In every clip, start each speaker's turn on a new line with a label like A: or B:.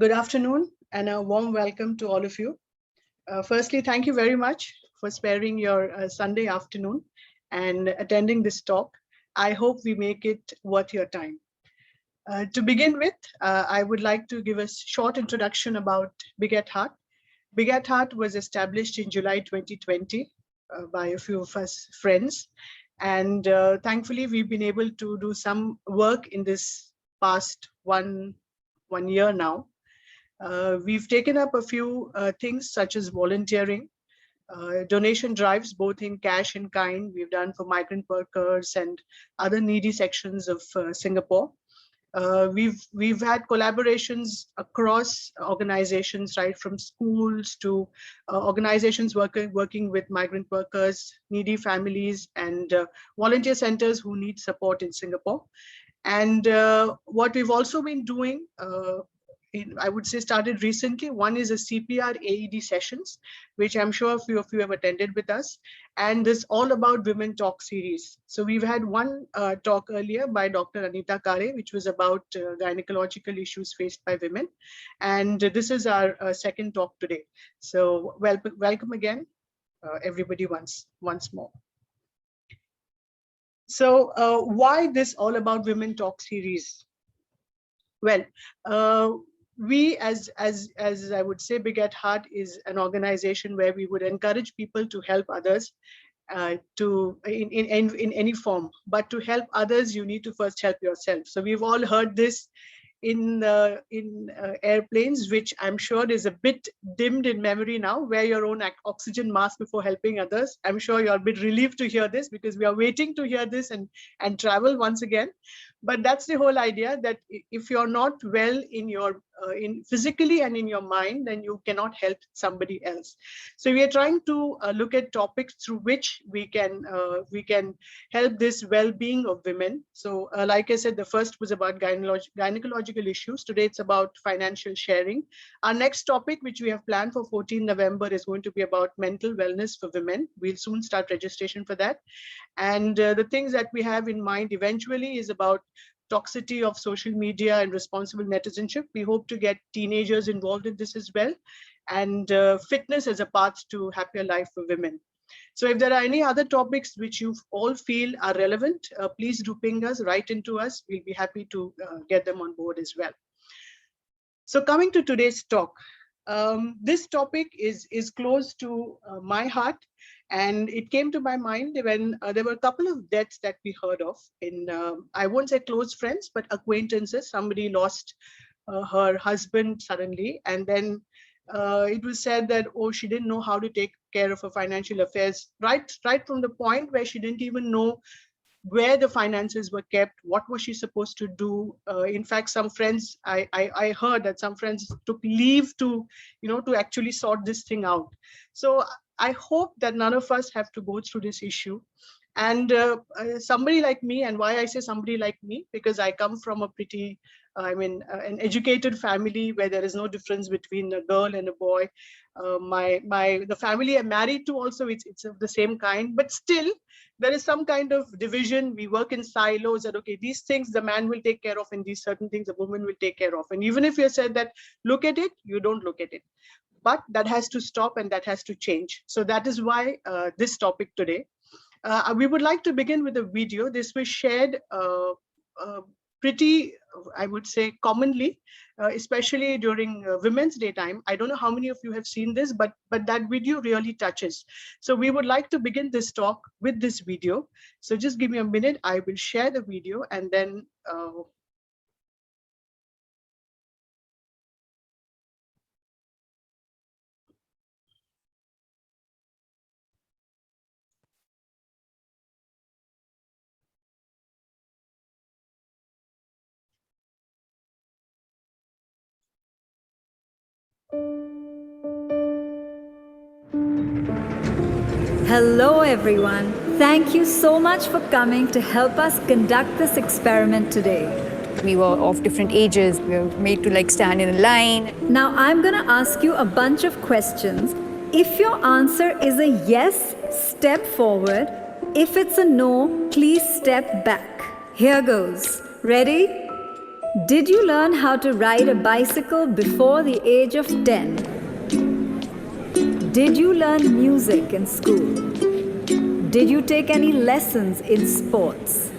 A: Good afternoon and a warm welcome to all of you. Firstly, thank you very much for sparing your Sunday afternoon and attending this talk. I hope we make it worth your time. To begin with, I would like to give a short introduction about Big at Heart. Big at Heart was established in July 2020 by a few of us friends. And thankfully, we've been able to do some work in this past one year now. We've taken up a few things such as volunteering, donation drives, both in cash and kind. We've done for migrant workers and other needy sections of Singapore. We've had collaborations across organizations, right from schools to organizations working with migrant workers, needy families, and volunteer centers who need support in Singapore. And what we've also been doing, I would say started recently. One is a CPR AED sessions, which I'm sure a few of you have attended with us. And this all about Women Talk series. So we've had one talk earlier by Dr. Anita Kare, which was about gynecological issues faced by women. And this is our second talk today. So welcome again, everybody once more. So why this all about Women Talk series? Well, we as I would say, Big at Heart is an organization where we would encourage people to help others in any form. But to help others, you need to first help yourself. So we've all heard this in airplanes, which I'm sure is a bit dimmed in memory now. Wear your own oxygen mask before helping others. I'm sure you're a bit relieved to hear this because we are waiting to hear this and travel once again. But that's the whole idea, that if you're not well in your in physically and in your mind, then you cannot help somebody else. So we are trying to look at topics through which we can help this well-being of women. So like I said, the first was about gynecological issues. Today it's about financial sharing. Our next topic, which we have planned for 14 November, is going to be about mental wellness for women. We'll soon start registration for that. And the things that we have in mind eventually is about toxicity of social media and responsible netizenship. We hope to get teenagers involved in this as well, and fitness as a path to happier life for women. So if there are any other topics which you all feel are relevant, please do ping us, write into us. We'll be happy to get them on board as well. So coming to today's talk, this topic is close to my heart. And it came to my mind when there were a couple of deaths that we heard of in, I won't say close friends, but acquaintances. Somebody lost her husband suddenly. And then it was said that, oh, she didn't know how to take care of her financial affairs, right from the point where she didn't even know where the finances were kept, what was she supposed to do. In fact, some friends, I heard that some friends took leave to actually sort this thing out. So I hope that none of us have to go through this issue. And somebody like me, and why I say somebody like me, because I come from a pretty, an educated family where there is no difference between a girl and a boy. The family I'm married to also, it's of the same kind, but still there is some kind of division. We work in silos that, okay, these things the man will take care of, and these certain things the woman will take care of. And even if you said that, look at it, you don't look at it. But that has to stop and that has to change. So that is why this topic today. We would like to begin with a video. This was shared pretty, I would say, commonly, especially during Women's Day time. I don't know how many of you have seen this, but that video really touches. So we would like to begin this talk with this video. So just give me a minute. I will share the video and then
B: Hello everyone. Thank you so much for coming to help us conduct this experiment today.
C: We were of different ages. We were made to stand in a line.
B: Now I'm gonna ask you a bunch of questions. If your answer is a yes, step forward. If it's a no, please step back. Here goes. Ready? Did you learn how to ride a bicycle before the age of 10? Did you learn music in school? Did you take any lessons in sports?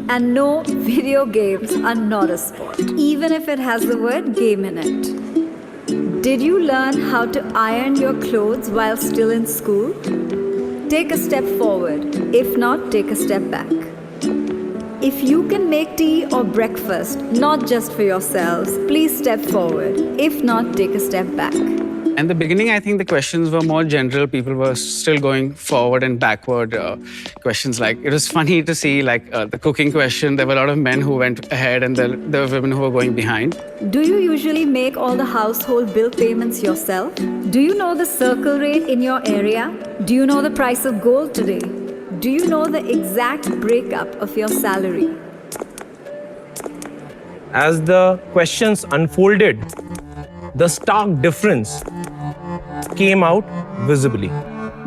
B: And no, video games are not a sport, even if it has the word game in it. Did you learn how to iron your clothes while still in school? Take a step forward. If not, take a step back. If you can make tea or breakfast, not just for yourselves, please step forward. If not, take a step back.
D: In the beginning, I think the questions were more general. People were still going forward and backward. Questions like, it was funny to see the cooking question. There were a lot of men who went ahead and there were women who were going behind.
B: Do you usually make all the household bill payments yourself? Do you know the circle rate in your area? Do you know the price of gold today? Do you know the exact breakup of your salary?
E: As the questions unfolded, the stark difference came out visibly.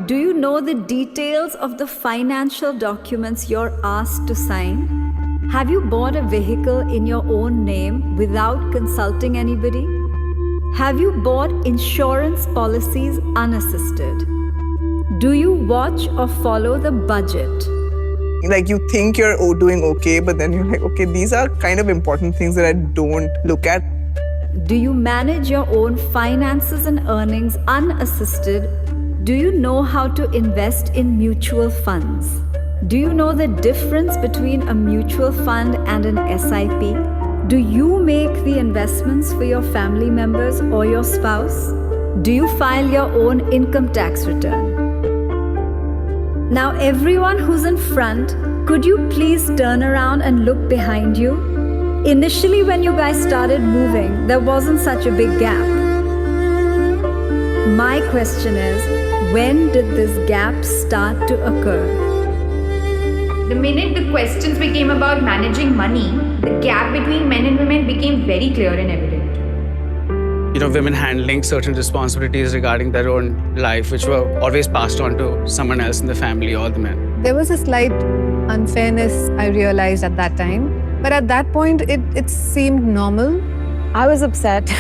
B: Do you know the details of the financial documents you're asked to sign? Have you bought a vehicle in your own name without consulting anybody? Have you bought insurance policies unassisted? Do you watch or follow the budget?
F: Like you think you're doing okay, but then you're like, okay, these are kind of important things that I don't look at.
B: Do you manage your own finances and earnings unassisted? Do you know how to invest in mutual funds? Do you know the difference between a mutual fund and an SIP? Do you make the investments for your family members or your spouse? Do you file your own income tax return? Now, everyone who's in front, could you please turn around and look behind you? Initially, when you guys started moving, there wasn't such a big gap. My question is, when did this gap start to occur?
G: The minute the questions became about managing money, the gap between men and women became very clear and evident.
D: Women handling certain responsibilities regarding their own life, which were always passed on to someone else in the family or the men.
C: There was a slight unfairness I realized at that time. But at that point, it seemed normal.
H: I was upset.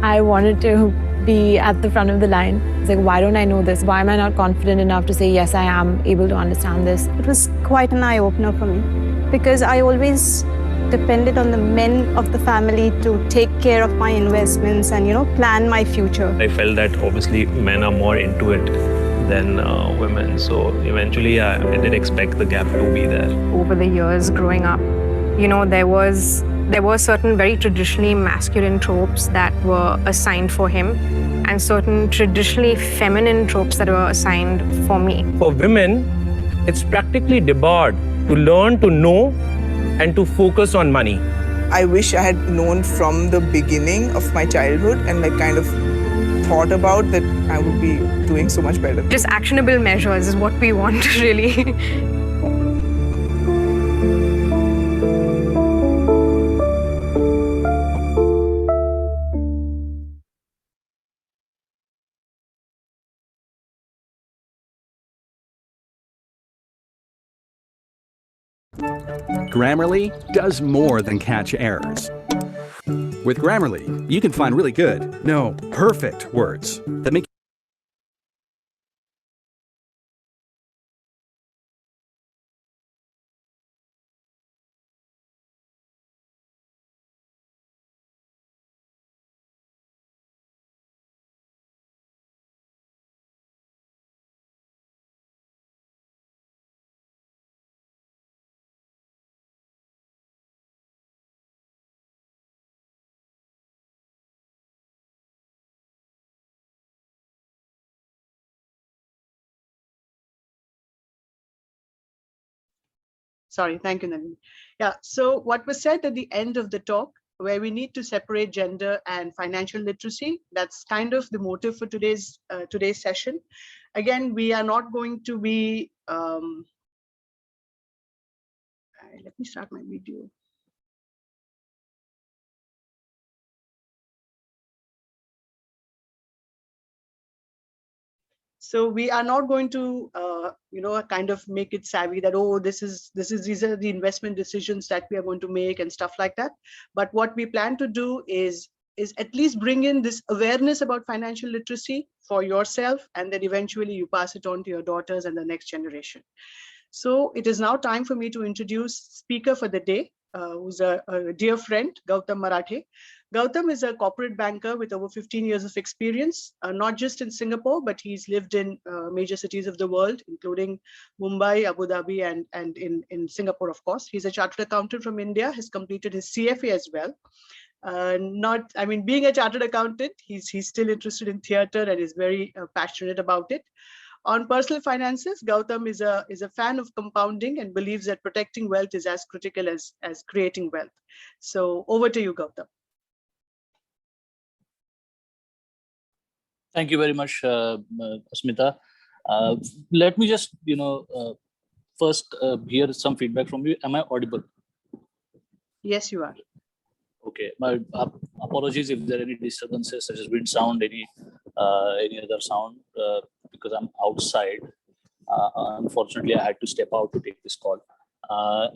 H: I wanted to be at the front of the line. It's like, why don't I know this? Why am I not confident enough to say, yes, I am able to understand this?
I: It was quite an eye-opener for me because I always depended on the men of the family to take care of my investments and, plan my future.
E: I felt that obviously men are more into it than women. So eventually I did expect the gap to be there.
J: Over the years growing up, there were certain very traditionally masculine tropes that were assigned for him and certain traditionally feminine tropes that were assigned for me.
E: For women, it's practically debarred to learn to know and to focus on money.
F: I wish I had known from the beginning of my childhood and kind of thought about that I would be doing so much better.
J: Just actionable measures is what we want, really.
K: Grammarly does more than catch errors. With Grammarly, you can find really good, no, perfect words that make
A: Sorry, thank you, Naveen. Yeah, so what was said at the end of the talk, where we need to separate gender and financial literacy, that's kind of the motive for today's session. Again, we are not going to be, let me start my video. So we are not going to kind of make it savvy that, oh, these are the investment decisions that we are going to make and stuff like that. But what we plan to do is at least bring in this awareness about financial literacy for yourself, and then eventually you pass it on to your daughters and the next generation. So it is now time for me to introduce speaker for the day, who's a dear friend, Gautam Marathe. Gautam is a corporate banker with over 15 years of experience, not just in Singapore, but he's lived in major cities of the world, including Mumbai, Abu Dhabi, and in Singapore, of course. He's a chartered accountant from India, has completed his CFA as well. Being a chartered accountant, he's still interested in theater and is very passionate about it. On personal finances, Gautam is a fan of compounding and believes that protecting wealth is as critical as creating wealth. So over to you, Gautam.
L: Thank you very much, Asmita. Let me just, first hear some feedback from you. Am I audible?
A: Yes, you are.
L: Okay. My apologies if there are any disturbances, such as wind sound, any other sound, because I'm outside. Unfortunately, I had to step out to take this call.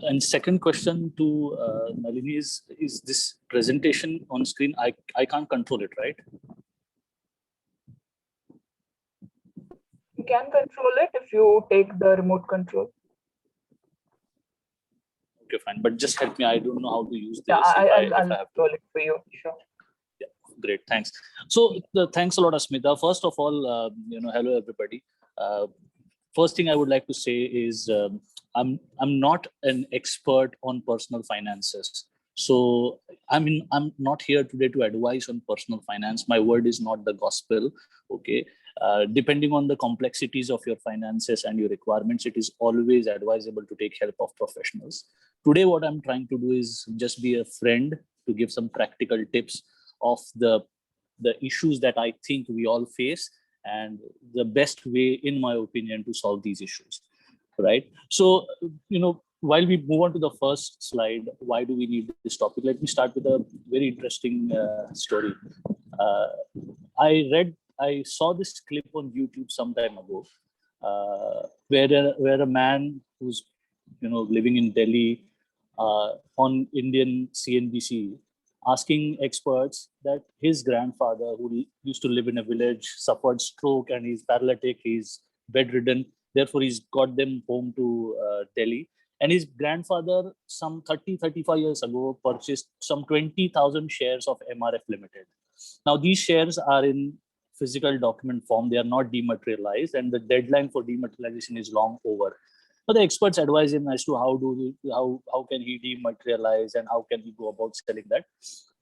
L: And second question to Nalini is this presentation on screen? I can't control it, right?
F: You can control it if you take the remote control.
L: Okay, fine. But just help me. I don't know how to use this.
F: Yeah, I'll control it for you. Sure.
L: Yeah, great. Thanks. So thanks a lot, Asmita. First of all, hello everybody. First thing I would like to say is I'm not an expert on personal finances. So I'm not here today to advise on personal finance. My word is not the gospel. Okay. Depending on the complexities of your finances and your requirements, it is always advisable to take help of professionals. Today, what I'm trying to do is just be a friend to give some practical tips of the issues that I think we all face and the best way, in my opinion, to solve these issues, right? So, while we move on to the first slide, why do we need this topic? Let me start with a very interesting story. I saw this clip on YouTube some time ago, where a man who's living in Delhi on Indian CNBC, asking experts that his grandfather, who used to live in a village, suffered stroke and he's paralytic, he's bedridden. Therefore, he's got them home to Delhi. And his grandfather, some 35 years ago, purchased some 20,000 shares of MRF Limited. Now, these shares are in physical document form. They are not dematerialized, and the deadline for dematerialization is long over. So the experts advise him as to how can he dematerialize and how can he go about selling that.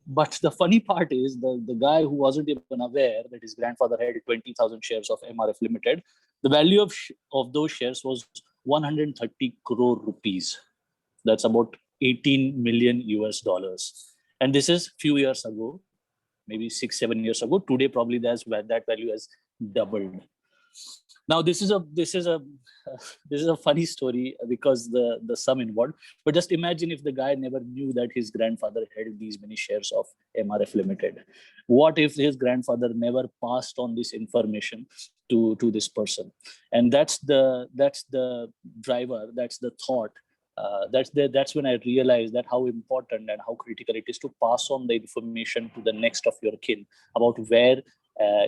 L: But the funny part is the guy who wasn't even aware that his grandfather had 20,000 shares of MRF Limited, the value of those shares was 130 crore rupees. That's about 18 million US dollars. And this is few years ago, maybe 6-7 years ago. Today, probably that value has doubled. Now, this is a funny story because the sum involved. But just imagine if the guy never knew that his grandfather held these many shares of MRF Limited. What if his grandfather never passed on this information to this person? And that's the driver. That's the thought. That's when I realized that how important and how critical it is to pass on the information to the next of your kin about where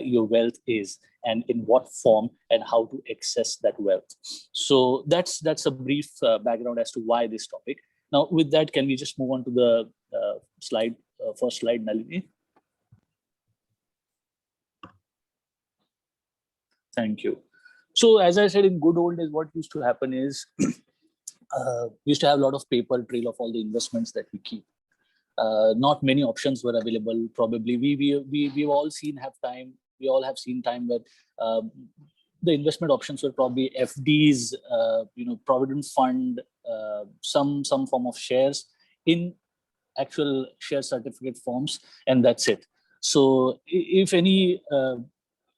L: your wealth is and in what form and how to access that wealth. So that's a brief background as to why this topic. Now, with that, can we just move on to the first slide, Nalini? Thank you. So as I said, in good old days, what used to happen is we used to have a lot of paper trail of all the investments that we keep. Not many options were available. Probably we've all have seen time where the investment options were probably FDs, provident fund, some form of shares in actual share certificate forms, and that's it. So if anybody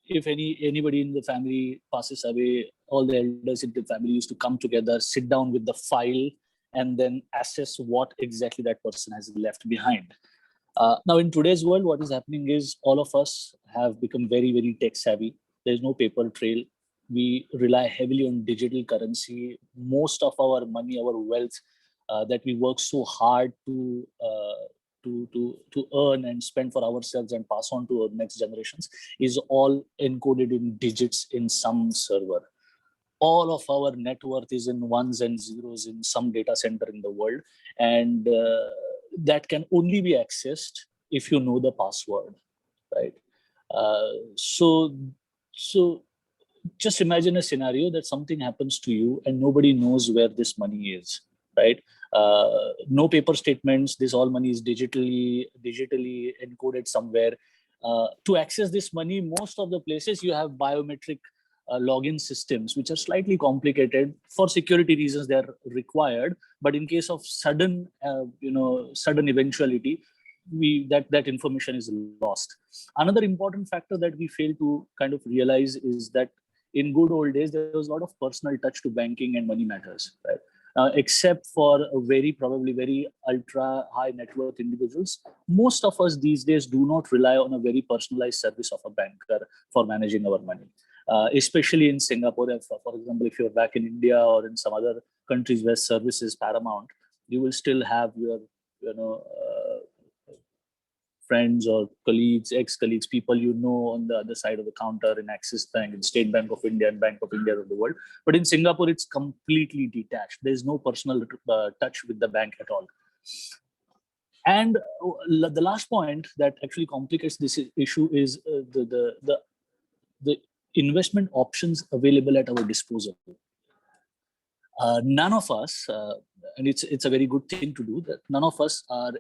L: in the family passes away, all the elders in the family used to come together, sit down with the file, and then assess what exactly that person has left behind. Now, in today's world, what is happening is all of us have become very, very tech savvy. There's no paper trail. We rely heavily on digital currency. Most of our money, our wealth that we work so hard to earn and spend for ourselves and pass on to our next generations is all encoded in digits in some server. All of our net worth is in ones and zeros in some data center in the world, and that can only be accessed if you know the password, right? So just imagine a scenario that something happens to you and nobody knows where this money is, right? No paper statements. This all money is digitally encoded somewhere. To access this money, most of the places you have biometric login systems, which are slightly complicated. For security reasons, they're required. But in case of sudden eventuality, that information is lost. Another important factor that we fail to kind of realize is that in good old days, there was a lot of personal touch to banking and money matters, right? Except for probably very ultra high net worth individuals, most of us these days do not rely on a very personalized service of a banker for managing our money. Especially in Singapore, for example, if you're back in India or in some other countries where service is paramount, you will still have your, friends or colleagues, ex-colleagues, people you know on the other side of the counter in Axis Bank, in State Bank of India, and Bank of India of the world. But in Singapore, it's completely detached. There's no personal touch with the bank at all. And the last point that actually complicates this issue is the investment options available at our disposal. None of us, and it's a very good thing to do, that none of us are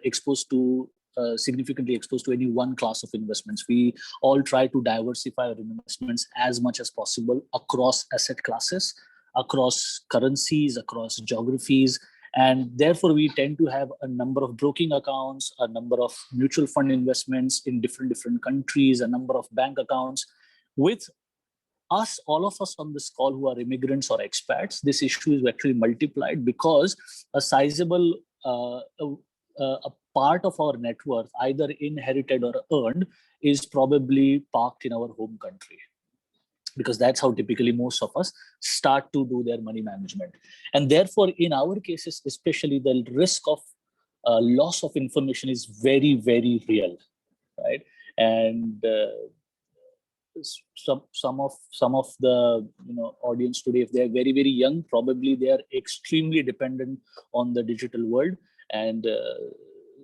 L: significantly exposed to any one class of investments. We all try to diversify our investments as much as possible across asset classes, across currencies, across geographies. And therefore, we tend to have a number of broking accounts, a number of mutual fund investments in different countries, a number of bank accounts. With us, all of us on this call who are immigrants or expats, this issue is actually multiplied because a sizable a part of our net worth, either inherited or earned, is probably parked in our home country, because that's how typically most of us start to do their money management. And therefore, in our cases, especially, the risk of loss of information is very, very real, right? And some of the audience today, if they are very, very young, probably they are extremely dependent on the digital world, and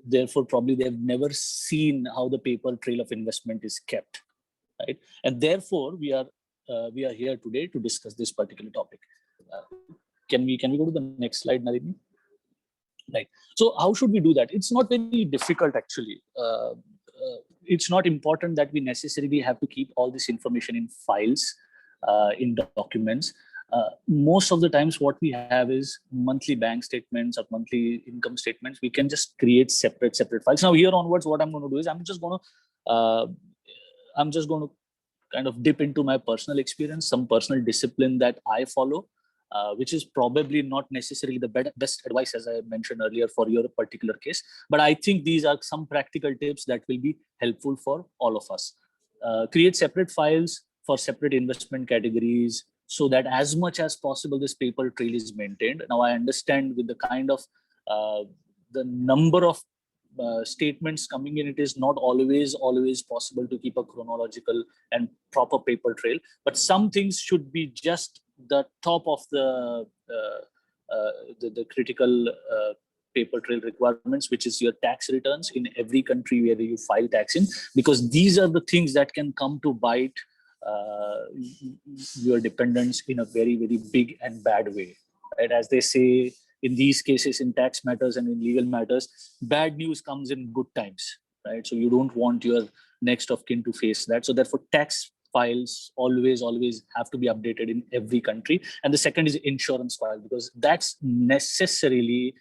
L: therefore probably they have never seen how the paper trail of investment is kept, right? And therefore we are here today to discuss this particular topic. Can we go to the next slide, Nalini? Right. So how should we do that? It's not very difficult, actually. It's not important that we necessarily have to keep all this information in files, in documents. Most of the times what we have is monthly bank statements or monthly income statements. We can just create separate files. Now here onwards, what I'm going to do is I'm just going to kind of dip into my personal experience, some personal discipline that I follow, which is probably not necessarily the best advice, as I mentioned earlier, for your particular case. But I think these are some practical tips that will be helpful for all of us. Create separate files for separate investment categories, so that as much as possible, this paper trail is maintained. Now, I understand with the kind of the number of statements coming in, it is not always possible to keep a chronological and proper paper trail. But some things should be just the top of the critical paper trail requirements, which is your tax returns in every country where you file tax in, because these are the things that can come to bite your dependents in a very, very big and bad way, right? As they say in these cases, in tax matters and in legal matters, bad news comes in good times, right? So you don't want your next of kin to face that. So therefore, tax files always have to be updated in every country. And the second is insurance file, because that's necessarily,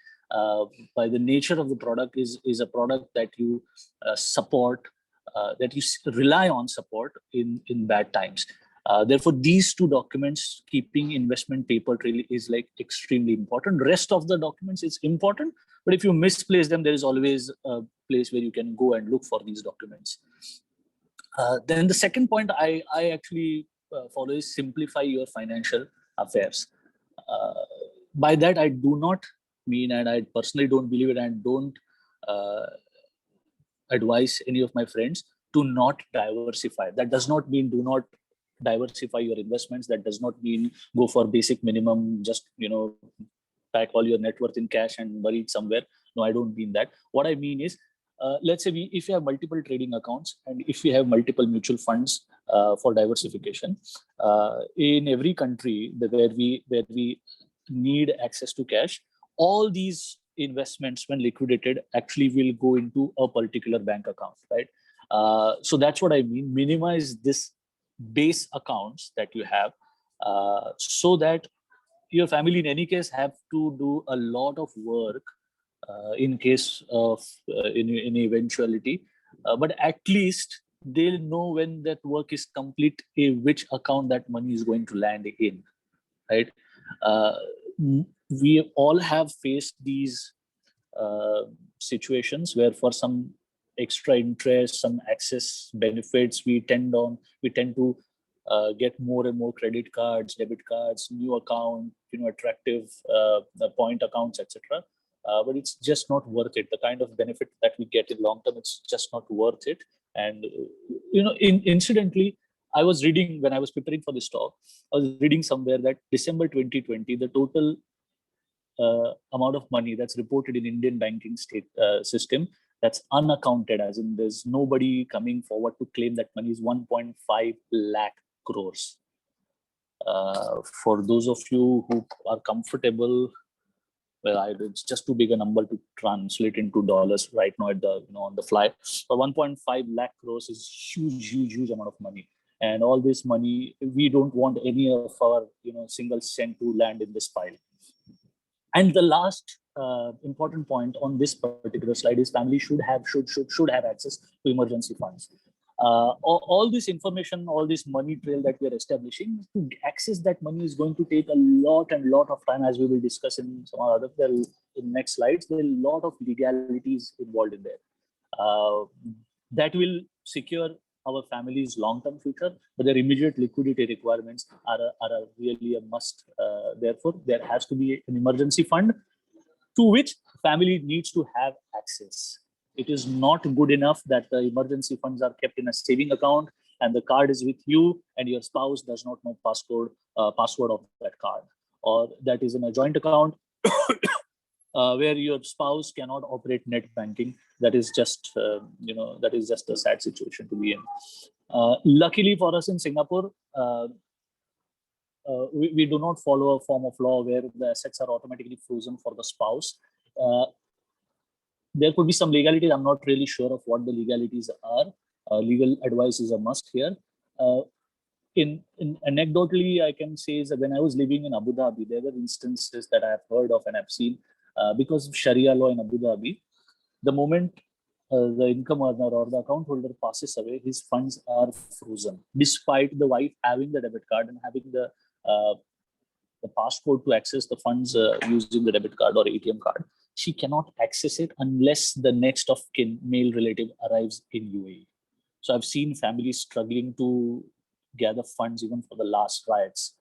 L: by the nature of the product, is a product that you support, that you rely on support in bad times. Therefore, these two documents, keeping investment paper trail, is like extremely important. Rest of the documents is important, but if you misplace them, there is always a place where you can go and look for these documents. Then the second point I actually follow is simplify your financial affairs. By that, I do not mean, and I personally don't believe it, and don't advise any of my friends to not diversify. That does not mean do not diversify your investments. That does not mean go for basic minimum, just pack all your net worth in cash and bury it somewhere. No, I don't mean that. What I mean is, let's say if you have multiple trading accounts and if you have multiple mutual funds for diversification, in every country where we need access to cash, all these investments, when liquidated, actually will go into a particular bank account, right? So that's what I mean. Minimize this base accounts that you have, so that your family in any case have to do a lot of work in case of any eventuality, but at least they'll know when that work is complete which account that money is going to land in, right? We all have faced these situations where for some extra interest, some access benefits, we tend to get more and more credit cards, debit cards, new account, attractive point accounts, etc. But it's just not worth it. The kind of benefit that we get in long term, it's just not worth it. And incidentally, I was reading when I was preparing for this talk, I was reading somewhere that December 2020, the total amount of money that's reported in Indian banking system that's unaccounted, as in there's nobody coming forward to claim that money, is 1.5 lakh crores. For those of you who are comfortable, well, it's just too big a number to translate into dollars right now at the on the fly. But 1.5 lakh crores is huge amount of money. And all this money, we don't want any of our single cent to land in this pile. And the last important point on this particular slide is family should have access to emergency funds. All this information, all this money trail that we are establishing, to access that money is going to take a lot of time, as we will discuss in some other in next slides. There are a lot of legalities involved in there that will secure our family's long-term future, but their immediate liquidity requirements are really a must. Therefore, there has to be an emergency fund to which family needs to have access. It is not good enough that the emergency funds are kept in a saving account and the card is with you and your spouse does not know password of that card, or that is in a joint account where your spouse cannot operate net banking. That is just a sad situation to be in. Luckily for us in Singapore, we do not follow a form of law where the assets are automatically frozen for the spouse. There could be some legalities. I'm not really sure of what the legalities are. Legal advice is a must here. In anecdotally, I can say is that when I was living in Abu Dhabi, there were instances that I have heard of and I've seen because of Sharia law in Abu Dhabi. The moment the income earner or the account holder passes away, his funds are frozen, despite the wife having the debit card and having the passcode to access the funds using the debit card or ATM card. She cannot access it unless the next of kin male relative arrives in UAE. So I've seen families struggling to gather funds even for the last riots.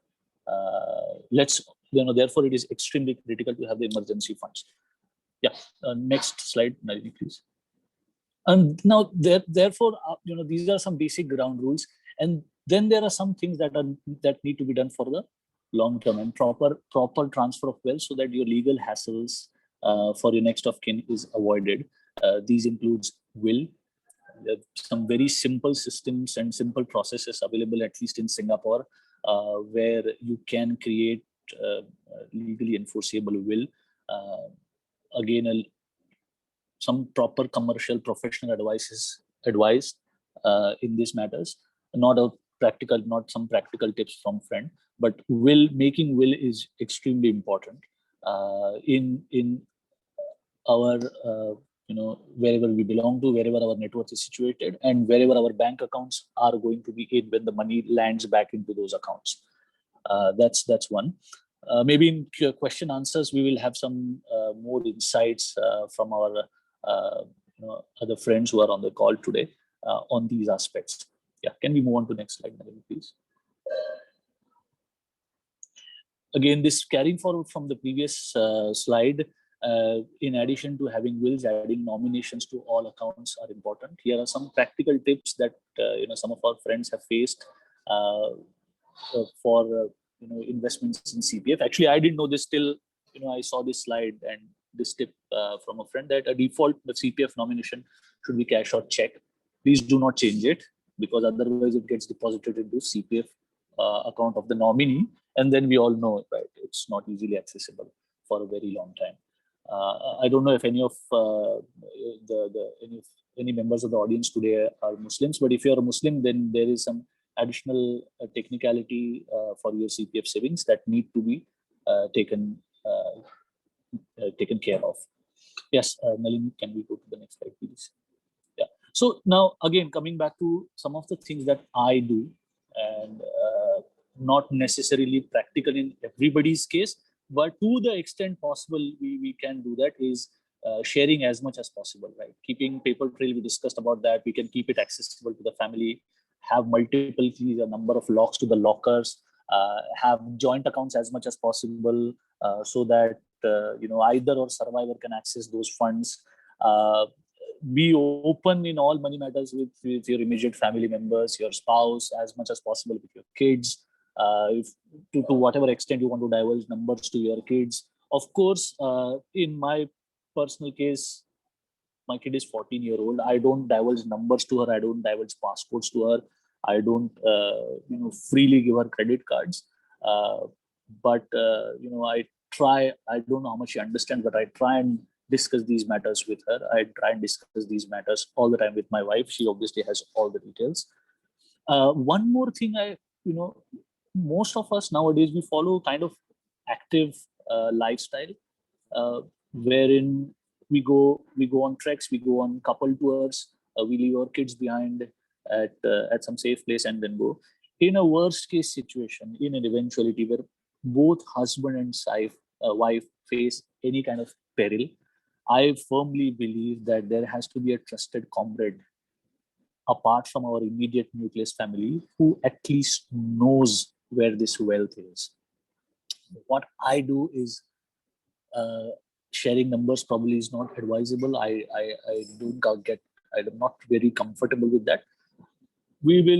L: Therefore, it is extremely critical to have the emergency funds. Yeah, next slide, Nalini, please. And now, therefore, these are some basic ground rules, and then there are some things that need to be done for the long term and proper transfer of wealth, so that your legal hassles for your next of kin is avoided. These includes will. There are some very simple systems and simple processes available, at least in Singapore, where you can create legally enforceable will. Again, some proper commercial professional advice is advised in these matters. Not some practical tips from friend, but making will is extremely important in our wherever we belong to, wherever our net worth is situated, and wherever our bank accounts are going to be in when the money lands back into those accounts. That's one. Maybe in question answers, we will have some more insights from our other friends who are on the call today on these aspects. Yeah, can we move on to next slide, please? again, this carrying forward from the previous slide, in addition to having wills, adding nominations to all accounts are important. Here are some practical tips that some of our friends have faced for investments in CPF. Actually, I didn't know this till I saw this slide and this tip from a friend, that a default the CPF nomination should be cash or check. Please do not change it, because otherwise it gets deposited into CPF account of the nominee, and then we all know, right, it's not easily accessible for a very long time. I don't know if any of any members of the audience today are Muslims, but if you're a Muslim, then there is some additional technicality for your CPF savings that need to be taken care of. Yes, Nalini, can we go to the next slide, please? Yeah. So now, again, coming back to some of the things that I do, and not necessarily practical in everybody's case, but to the extent possible, we can do that, is sharing as much as possible, right? Keeping paper trail, we discussed about that. We can keep it accessible to the family, have multiple keys, a number of locks to the lockers, have joint accounts as much as possible, so that either or survivor can access those funds. Be open in all money matters with your immediate family members, your spouse, as much as possible with your kids. If to whatever extent you want to divulge numbers to your kids. Of course, in my personal case, my kid is 14-year-old. I don't divulge numbers to her. I don't divulge passcodes to her. I don't, freely give her credit cards. But I try. I don't know how much she understands, but I try and discuss these matters with her. I try and discuss these matters all the time with my wife. She obviously has all the details. One more thing, most of us nowadays, we follow kind of active lifestyle, wherein we go on treks, we go on couple tours, we leave our kids behind at some safe place and then go. In a worst case situation, in an eventuality where both husband and wife face any kind of peril, I firmly believe that there has to be a trusted comrade apart from our immediate nucleus family who at least knows where this wealth is. What I do is sharing numbers probably is not advisable. I'm not very comfortable with that.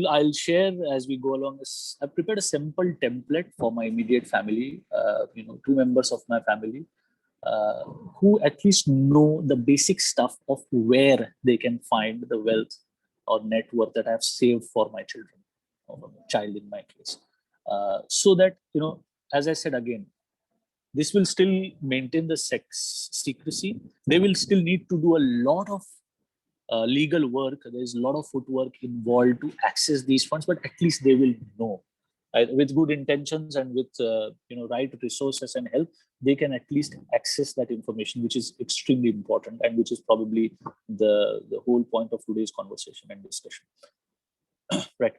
L: I'll share as we go along. I've prepared a simple template for my immediate family, 2 members of my family, who at least know the basic stuff of where they can find the wealth or net worth that I've saved for my children, or child in my case. So that, as I said again, this will still maintain the secrecy. They will still need to do a lot of legal work. There's a lot of footwork involved to access these funds, but at least they will know. With good intentions and with right resources and help, they can at least access that information, which is extremely important and which is probably the whole point of today's conversation and discussion. Right.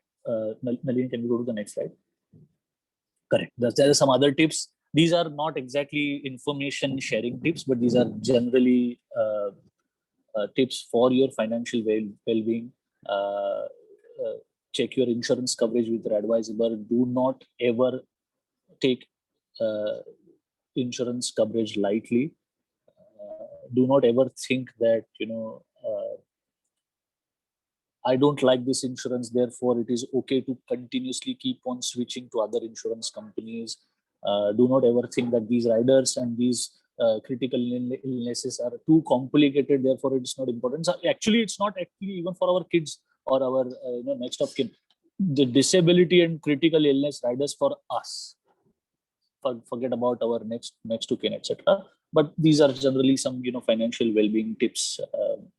L: Nalini, can we go to the next slide? Correct. There are some other tips. These are not exactly information sharing tips, but these are generally tips for your financial well-being. Check your insurance coverage with your advisor. Do not ever take insurance coverage lightly. Do not ever think that, I don't like this insurance, therefore it is okay to continuously keep on switching to other insurance companies. Do not ever think that these riders and these critical illnesses are too complicated, therefore it's not important. So actually, it's not actually even for our kids or our next of kin. The disability and critical illness riders for us. Forget about our next of kin, etc. But these are generally some financial well-being tips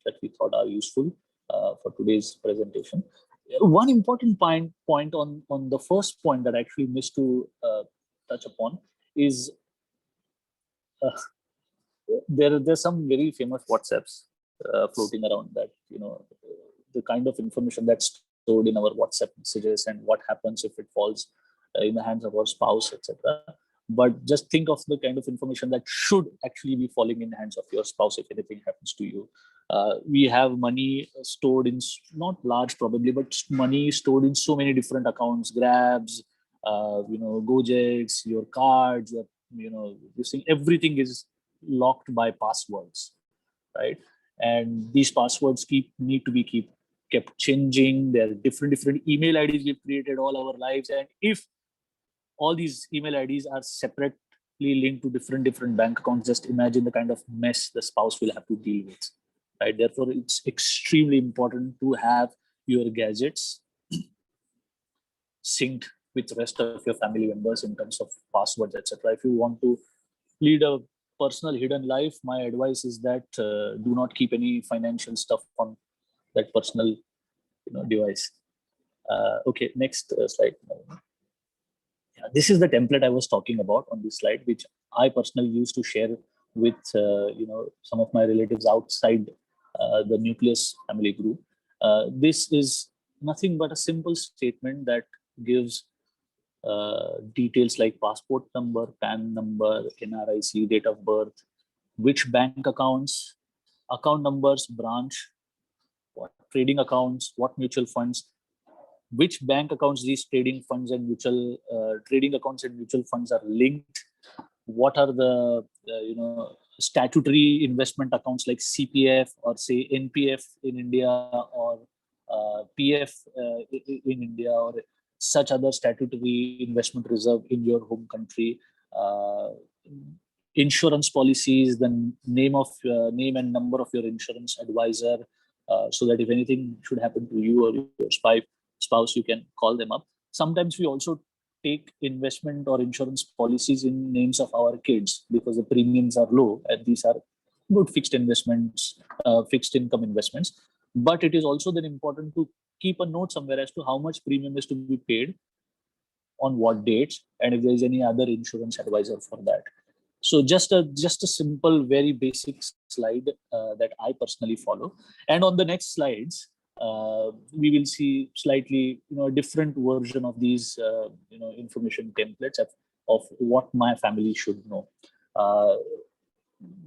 L: that we thought are useful for today's presentation. One important point on the first point that I actually missed to touch upon is there's some very famous WhatsApps floating around that the kind of information that's stored in our WhatsApp messages and what happens if it falls in the hands of our spouse, etc. But just think of the kind of information that should actually be falling in the hands of your spouse if anything happens to you. We have money stored in, not large probably, but money stored in so many different accounts, Grabs, Gojeks, your cards, this thing, everything is locked by passwords, right? And these passwords need to be kept changing. There are different email IDs we've created all our lives, and if all these email IDs are separately linked to different bank accounts, just imagine the kind of mess the spouse will have to deal with, right? Therefore, it's extremely important to have your gadgets synced with the rest of your family members in terms of passwords, etc. If you want to lead a personal hidden life, my advice is that do not keep any financial stuff on that personal device. Okay, next slide. This is the template I was talking about on this slide, which I personally used to share with some of my relatives outside the nucleus family group. This is nothing but a simple statement that gives details like passport number, PAN number, NRIC, date of birth, which bank accounts, account numbers, branch, what trading accounts, what mutual funds, which bank accounts these trading funds and trading accounts and mutual funds are linked, what are the statutory investment accounts like CPF or say NPF in India or PF in India or such other statutory investment reserve in your home country, insurance policies, the name and number of your insurance advisor, so that if anything should happen to you or your spouse, you can call them up. Sometimes we also take investment or insurance policies in names of our kids because the premiums are low and these are good fixed investments, fixed income investments. But it is also then important to keep a note somewhere as to how much premium is to be paid on what dates and if there is any other insurance advisor for that. So just a simple, very basic slide that I personally follow. And on the next slides, we will see slightly a different version of these information templates of what my family should know.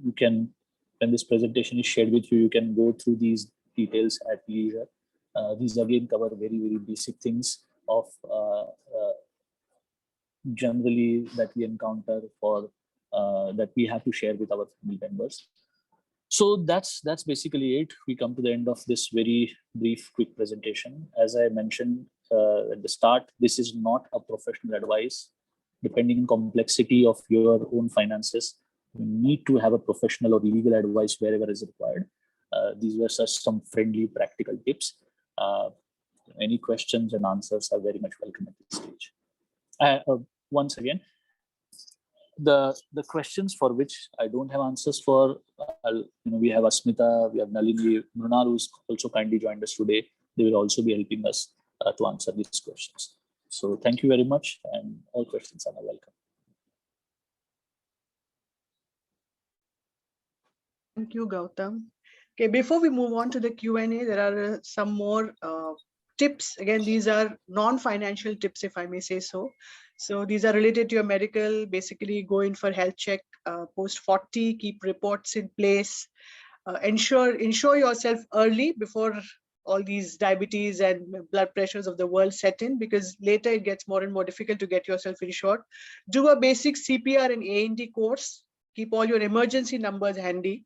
L: You can, when this presentation is shared with you, you can go through these details at leisure. These again cover very basic things of generally that we encounter for that we have to share with our family members. So that's basically it. We come to the end of this very brief, quick presentation. As I mentioned at the start, this is not a professional advice. Depending on complexity of your own finances, you need to have a professional or legal advice wherever is required. These were just some friendly, practical tips. Any questions and answers are very much welcome at this stage. Once again, the questions for which I don't have answers for, we have Asmita, we have Nalini, Mrunal, who's also kindly joined us today. They will also be helping us to answer these questions. So thank you very much, and all questions are welcome.
A: Thank you, Gautam. Okay, before we move on to the Q&A, there are some more tips. Again, these are non-financial tips, if I may say so. So these are related to your medical. Basically, go in for health check post 40, keep reports in place, ensure yourself early before all these diabetes and blood pressures of the world set in, because later it gets more and more difficult to get yourself insured. Do a basic CPR and A&D course. Keep all your emergency numbers handy.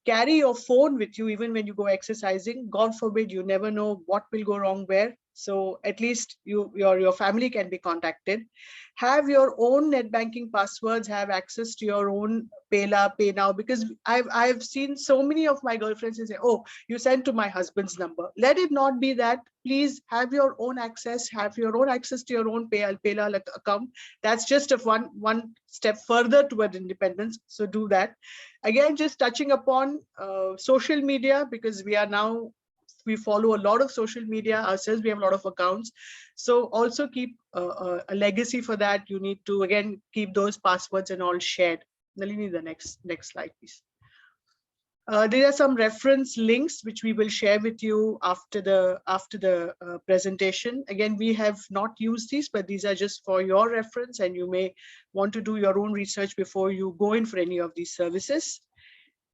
A: Carry your phone with you even when you go exercising. God forbid, you never know what will go wrong where. So at least your family can be contacted. Have your own net banking passwords, have access to your own Pay Now, because I've seen so many of my girlfriends say, oh, you sent to my husband's number. Let it not be that. Please have your own access, to your own Pay Now account. That's just one step further toward independence. So do that. Again, just touching upon social media, because we follow a lot of social media ourselves. We have a lot of accounts. So also keep a legacy for that. You need to, again, keep those passwords and all shared. Nalini, the next slide, please. There are some reference links which we will share with you after the presentation. Again, we have not used these, but these are just for your reference, and you may want to do your own research before you go in for any of these services.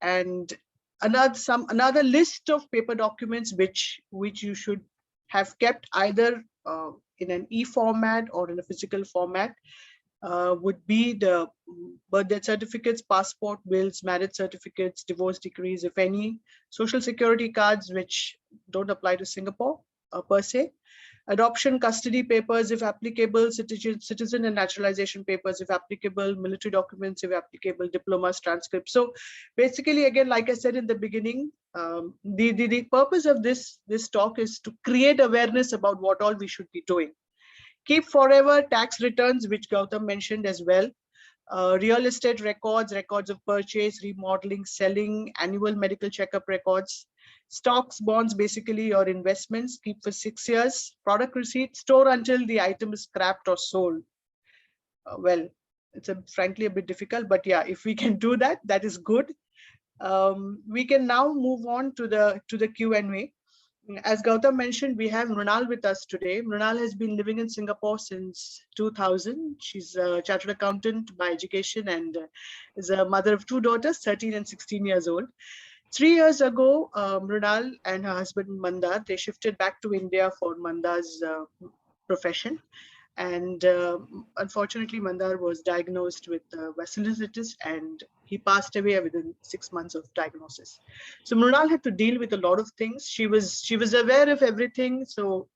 A: And another list of paper documents which you should have kept either in an e-format or in a physical format would be the birth death certificates, passport, wills, marriage certificates, divorce decrees, if any, social security cards, which don't apply to Singapore per se, adoption custody papers, if applicable, citizen and naturalization papers, if applicable, military documents, if applicable, diplomas, transcripts. So basically, again, like I said in the beginning, the purpose of this talk is to create awareness about what all we should be doing. Keep forever tax returns, which Gautam mentioned as well. Real estate records, records of purchase, remodeling, selling, annual medical checkup records, stocks, bonds, basically your investments, keep for 6 years, product receipt, store until the item is scrapped or sold. Well, it's frankly a bit difficult, but yeah, if we can do that, that is good. We can now move on to the Q&A. As Gautam mentioned, we have Mrunal with us today. Mrunal has been living in Singapore since 2000. She's a chartered accountant by education and is a mother of 2 daughters, 13 and 16 years old. 3 years ago, Mrunal and her husband Mandar, they shifted back to India for Mandar's profession. And unfortunately, Mandar was diagnosed with vasculitis and he passed away within 6 months of diagnosis. So Mrunal had to deal with a lot of things. She was aware of everything, so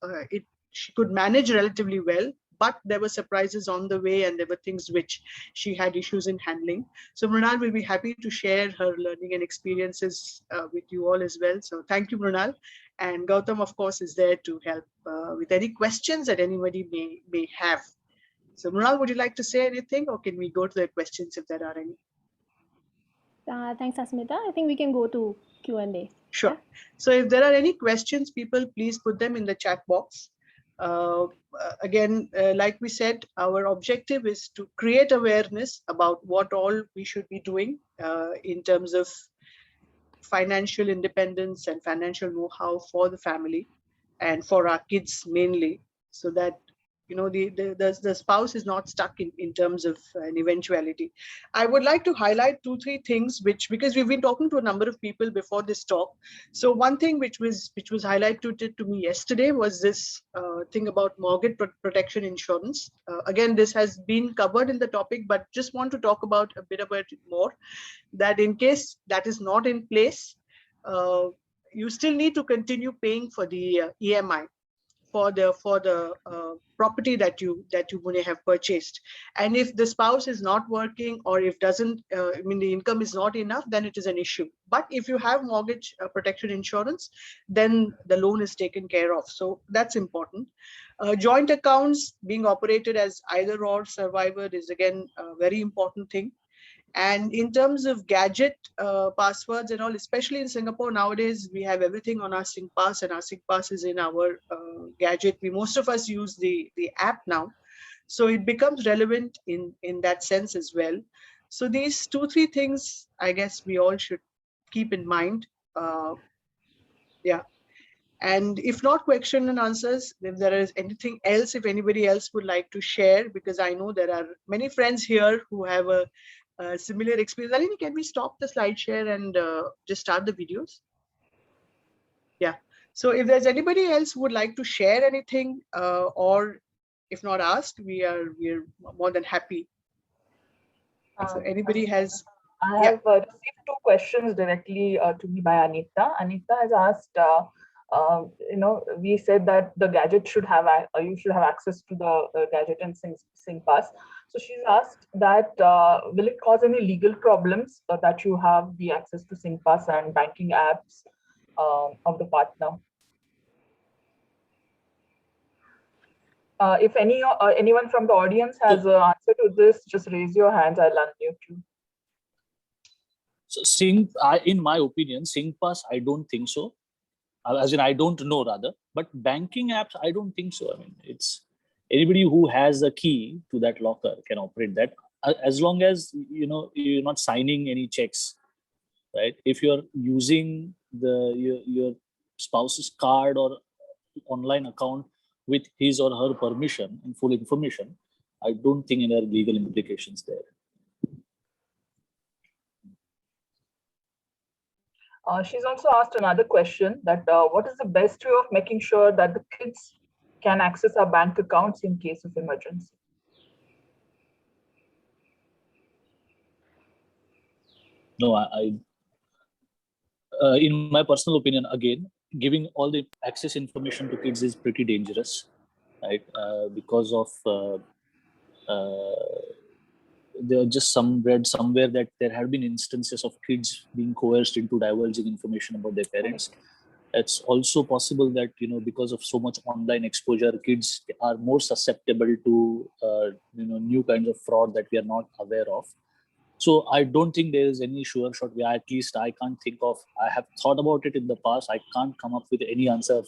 A: she could manage relatively well. But there were surprises on the way, and there were things which she had issues in handling. So Mrunal will be happy to share her learning and experiences with you all as well. So thank you, Mrunal. And Gautam, of course, is there to help with any questions that anybody may have. So Mrunal, would you like to say anything, or can we go to the questions if there are any?
M: Thanks, Asmita. I think we can go to Q&A.
A: Sure. Yeah? So if there are any questions, people, please put them in the chat box. Again, like we said, our objective is to create awareness about what all we should be doing in terms of financial independence and financial know-how for the family and for our kids mainly, so that the spouse is not stuck in terms of an eventuality. I would like to highlight 2-3 things because we've been talking to a number of people before this talk. So one thing which was highlighted to me yesterday was this thing about mortgage protection insurance. Again, this has been covered in the topic, but just want to talk about a bit about it more, that in case that is not in place, you still need to continue paying for the EMI for the property that you may have purchased. And if the spouse is not working, or if the income is not enough, then it is an issue. But if you have mortgage protection insurance, then the loan is taken care of. So that's important. Joint accounts being operated as either or survivor is again a very important thing. And in terms of gadget passwords and all, especially in Singapore nowadays, we have everything on our SingPass, and our SingPass is in our gadget. Most of us use the app now. So it becomes relevant in that sense as well. So these 2-3 things, I guess we all should keep in mind. Yeah. And if not question and answers, if there is anything else, if anybody else would like to share, because I know there are many friends here who have a similar experience. Alini, can we stop the slide share and just start the videos? Yeah. So if there's anybody else who would like to share anything, or if not asked, we're more than happy. So anybody has?
N: I have received 2 questions directly to me by Anita. Anita has asked, we said that the gadget should have, you should have access to the gadget and SingPass. So she's asked that, will it cause any legal problems that you have the access to SingPass and banking apps of the partner? If anyone from the audience has an answer to this, just raise your hands. I'll unmute you.
L: So in my opinion, SingPass, I don't think so. As in, I don't know rather, but banking apps, I don't think so. I mean, it's anybody who has a key to that locker can operate that, as long as you're not signing any checks, right? If you're using your spouse's card or online account with his or her permission and full information, I don't think there are legal implications there.
N: She's also asked another question that what is the best way of making sure that the kids can access our bank accounts in case of emergency?
L: No, in my personal opinion, again, giving all the access information to kids is pretty dangerous, right? Because of there just read somewhere that there have been instances of kids being coerced into divulging information about their parents. It's also possible that, because of so much online exposure, kids are more susceptible to new kinds of fraud that we are not aware of. So I don't think there is any sure shot way. At least I can't think of. I have thought about it in the past. I can't come up with any answer of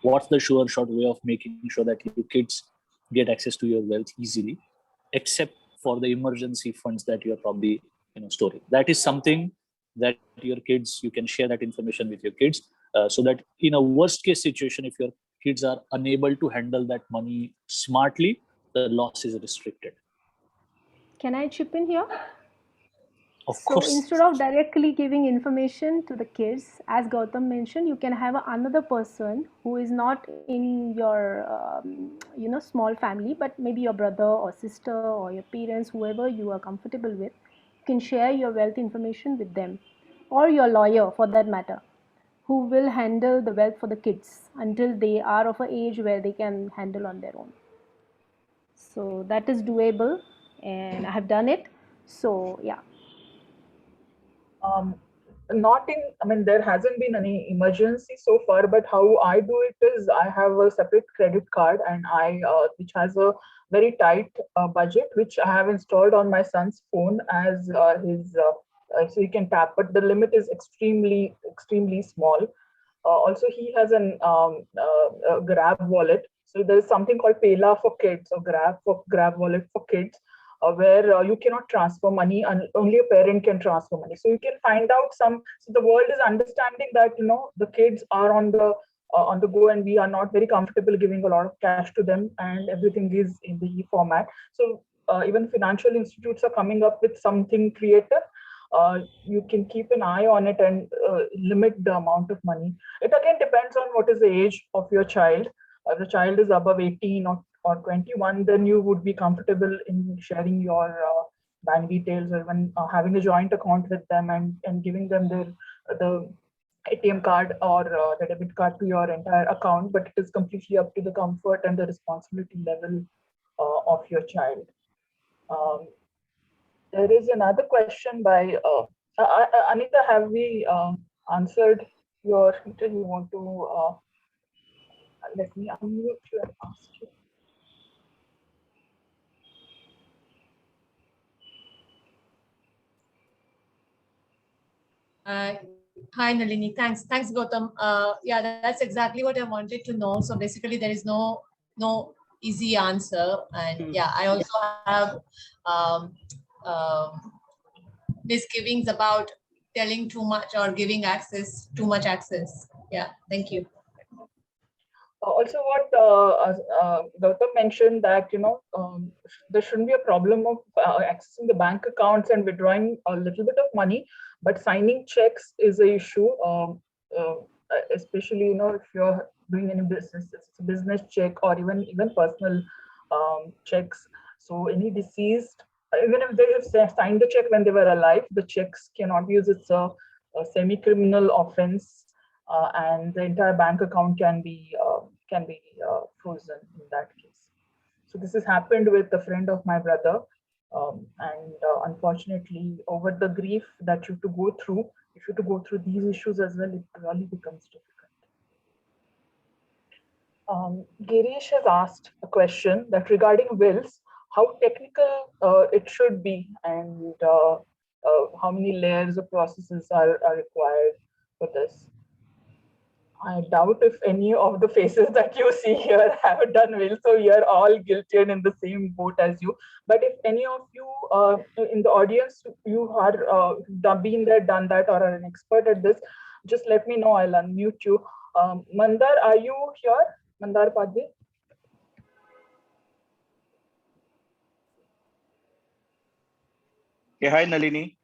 L: what's the sure shot way of making sure that your kids get access to your wealth easily, except for the emergency funds that you're probably storing. That is something that you can share that information with your kids, so that in a worst case situation, if your kids are unable to handle that money smartly, the loss is restricted.
M: Can I chip in here?
L: Of course.
M: So instead of directly giving information to the kids, as Gautam mentioned, you can have another person who is not in your small family, but maybe your brother or sister or your parents, whoever you are comfortable with. You can share your wealth information with them, or your lawyer for that matter, who will handle the wealth for the kids until they are of an age where they can handle on their own. So that is doable, and I have done it. So yeah.
N: There hasn't been any emergency so far, but how I do it is I have a separate credit card, and which has a very tight budget, which I have installed on my son's phone as his, so he can tap, but the limit is extremely small. Also, he has a Grab wallet. So there is something called Payla for kids, or Grab wallet for kids, where you cannot transfer money, and only a parent can transfer money. So you can find out so the world is understanding that the kids are on the go, and we are not very comfortable giving a lot of cash to them, and everything is in the e-format. So even financial institutes are coming up with something creative. You can keep an eye on it and limit the amount of money. It again depends on what is the age of your child. If the child is above 18 or 21, then you would be comfortable in sharing your bank details, or even having a joint account with them, and giving them the ATM card or the debit card to your entire account. But it is completely up to the comfort and the responsibility level of your child. There is another question by Anita. Have we answered your? Do you want to? Let me unmute you and ask you.
O: Hi Nalini, thanks Gautam. Yeah, that's exactly what I wanted to know. So basically there is no easy answer, and yeah, I also have misgivings about telling too much or giving too much access. Yeah, thank you.
N: Also, what Gautam mentioned, that there shouldn't be a problem of accessing the bank accounts and withdrawing a little bit of money, but signing checks is an issue, especially if you're doing any business, it's a business check, or even personal checks. So any deceased, even if they have signed the check when they were alive, the checks cannot be used. It's a semi-criminal offense, and the entire bank account can be frozen in that case. So this has happened with a friend of my brother, and unfortunately, over the grief that you have to go through, if you have to go through these issues as well, it really becomes difficult. Girish has asked a question that regarding wills, how technical it should be, and how many layers of processes are required for this. I doubt if any of the faces that you see here have done wills, so you're all guilty and in the same boat as you. But if any of you in the audience, you are been there, done that, or are an expert at this, just let me know. I'll unmute you. Mandar, are you here? Mandar Padwe?
P: Yeah, hi Nalini.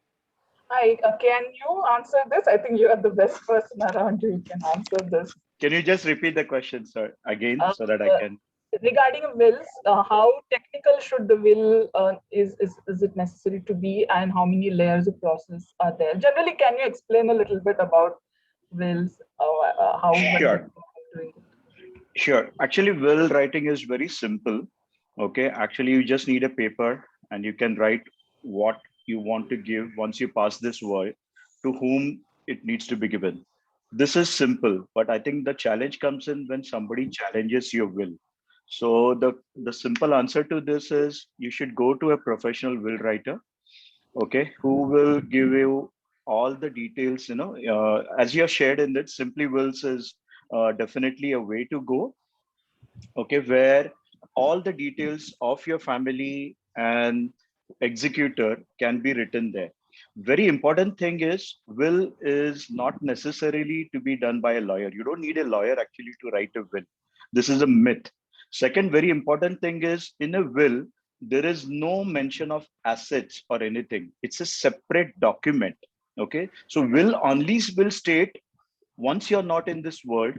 N: Hi, can you answer this? I think you are the best person around who can answer this.
P: Can you just repeat the question, sir, again, so that I can?
N: regarding wills, how technical should the will is it necessary to be, and how many layers of process are there? Generally, can you explain a little bit about wills? How
P: Sure. Sure. Actually, will writing is very simple. Okay. Actually, you just need a paper and you can write what you want to give once you pass this will, to whom it needs to be given. This is simple, but I think the challenge comes in when somebody challenges your will. So the simple answer to this is you should go to a professional will writer, okay, who will give you all the details, as you have shared in that simply wills is definitely a way to go, okay, where all the details of your family and executor can be written there. Very important thing is will is not necessarily to be done by a lawyer. You don't need a lawyer actually to write a will. This is a myth. Second very important thing is in a will, there is no mention of assets or anything. It's a separate document. Okay. So will only will state once you're not in this world,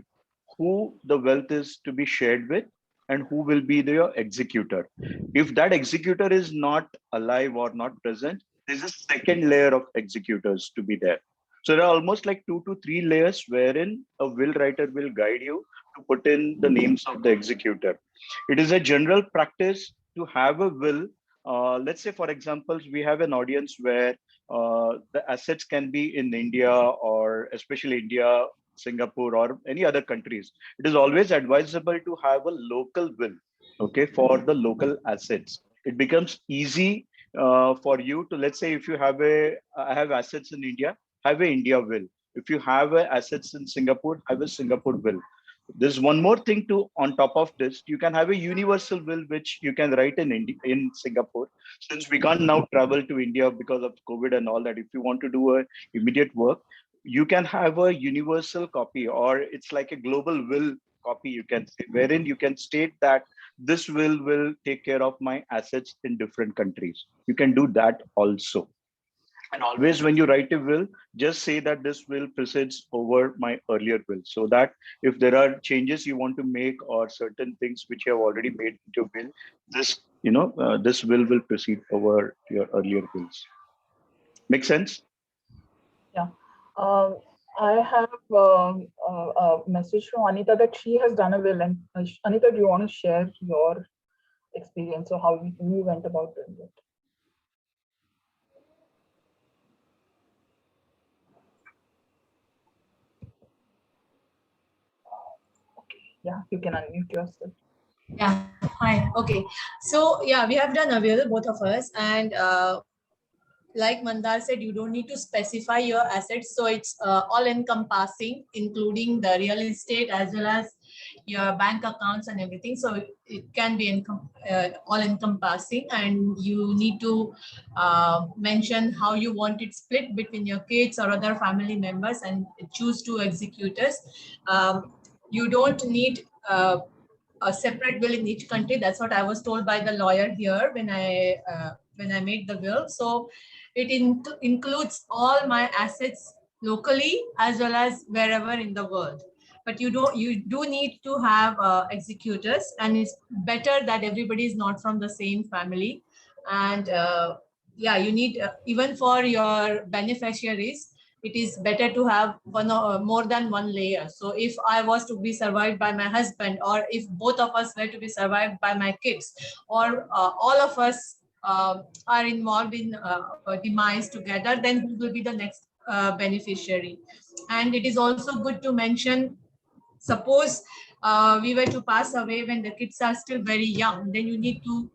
P: who the wealth is to be shared with and who will be your executor. If that executor is not alive or not present, there's a second layer of executors to be there. So there are almost like 2 to 3 layers wherein a will writer will guide you to put in the names of the executor. It is a general practice to have a will. Let's say, for example, we have an audience where the assets can be in India or especially India, Singapore, or any other countries. It is always advisable to have a local will, okay, for the local assets. It becomes easy for you to, let's say, if you have I have assets in India, have a India will. If you have assets in Singapore, have a Singapore will. There's one more thing to on top of this. You can have a universal will, which you can write in Singapore. Since we can't now travel to India because of COVID and all that, if you want to do a immediate work, you can have a universal copy, or it's like a global will copy, you can say, wherein you can state that this will take care of my assets in different countries. You can do that also. And always when you write a will, just say that this will precedes over my earlier will, so that if there are changes you want to make or certain things which you have already made into will, this this will proceed over your earlier wills. Make sense?
N: Yeah. I have a message from Anita that she has done a will, and Anita, do you want to share your experience or how you went about doing it? Yeah, you can unmute yourself.
O: Yeah, hi. Okay. So yeah, we have done a will, both of us, and like Mandar said, you don't need to specify your assets. So it's all encompassing, including the real estate as well as your bank accounts and everything. So it can be all encompassing, and you need to mention how you want it split between your kids or other family members and choose 2 executors. You don't need a separate will in each country. That's what I was told by the lawyer here when I made the will. So it includes all my assets locally as well as wherever in the world. But you do need to have executors, and it's better that everybody is not from the same family. And yeah, you need even for your beneficiaries, it is better to have one or more than 1 layer. So if I was to be survived by my husband, or if both of us were to be survived by my kids, or all of us are involved in demise together, then who will be the next beneficiary? And it is also good to mention, suppose we were to pass away when the kids are still very young, then you need to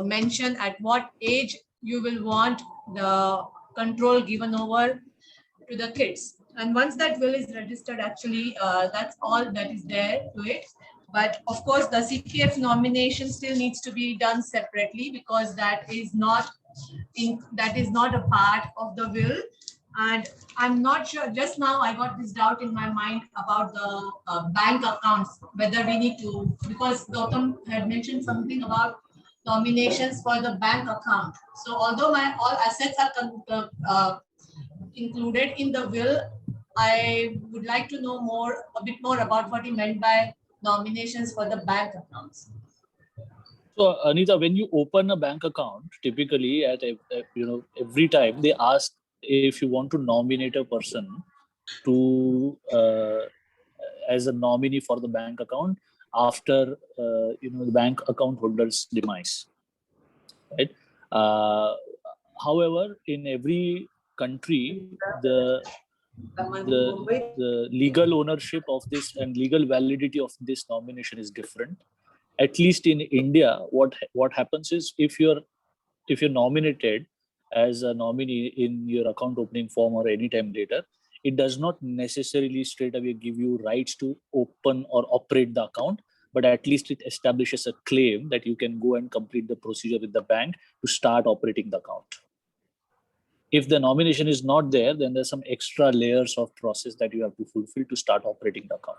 O: mention at what age you will want the control given over to the kids. And once that will is registered, actually, that's all that is there to it. But of course, the CPF nomination still needs to be done separately, because that is not a part of the will. And I'm not sure, just now I got this doubt in my mind about the bank accounts, whether we need to, because Gautam had mentioned something about nominations for the bank account. So although my all assets are included in the will, I would like to know a bit more about what he meant by nominations for the bank accounts.
L: So Anita, when you open a bank account, typically every time they ask if you want to nominate a person to as a nominee for the bank account after the bank account holder's demise, right? However, in every country, the legal ownership of this and legal validity of this nomination is different. At least in India, what happens is if you're nominated as a nominee in your account opening form or any time later, it does not necessarily straight away give you rights to open or operate the account, but at least it establishes a claim that you can go and complete the procedure with the bank to start operating the account. If the nomination is not there, then there's some extra layers of process that you have to fulfill to start operating the account.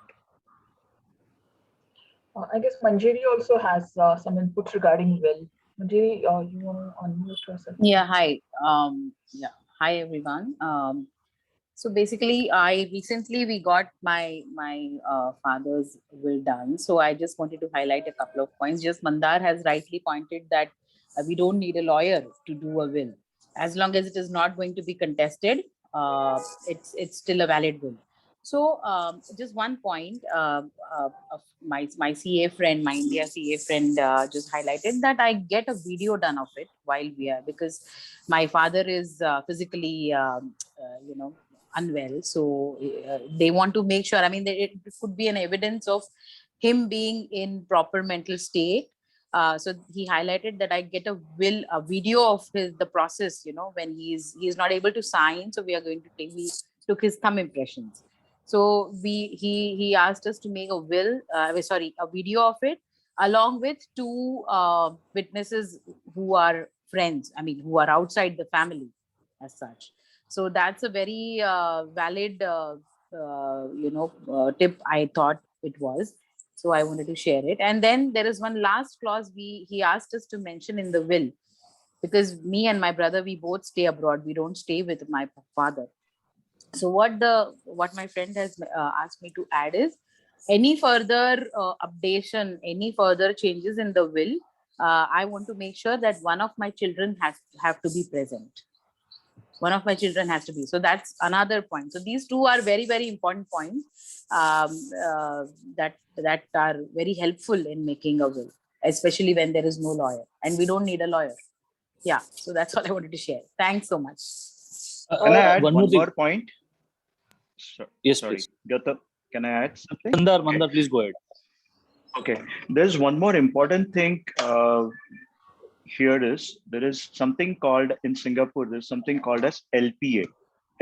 N: I guess Manjeri also has some input regarding will. Manjeri, you want to unmute yourself?
Q: Yeah, hi. Hi everyone. So basically, we got my father's will done. So I just wanted to highlight a couple of points. Just Mandar has rightly pointed that we don't need a lawyer to do a will. As long as it is not going to be contested, it's still a valid will. So just one point, my CA friend, my India CA friend just highlighted that I get a video done of it while we are, because my father is physically, unwell. So they want to make sure, I mean, it could be an evidence of him being in proper mental state. So he highlighted that I get a video of the process, when he's not able to sign. So we took his thumb impressions. So he asked us to make a video of it, along with two witnesses who are friends, who are outside the family as such. So that's a very valid, tip I thought it was. So I wanted to share it. And then there is one last clause he asked us to mention in the will, because me and my brother, we both stay abroad. We don't stay with my father. So what my friend has asked me to add is any further updation, any further changes in the will, I want to make sure that one of my children have to be present. One of my children has to be. So that's another point. So these two are very, very important points that are very helpful in making a will, especially when there is no lawyer and we don't need a lawyer. Yeah. So that's all I wanted to share. Thanks so much.
P: Can I add one more point?
L: Yes,
P: sorry.
L: Please.
P: Gautam, can I add something?
L: Mandar, please go ahead.
P: Okay. There's one more important thing here is there is something called in Singapore, there's something called as LPA.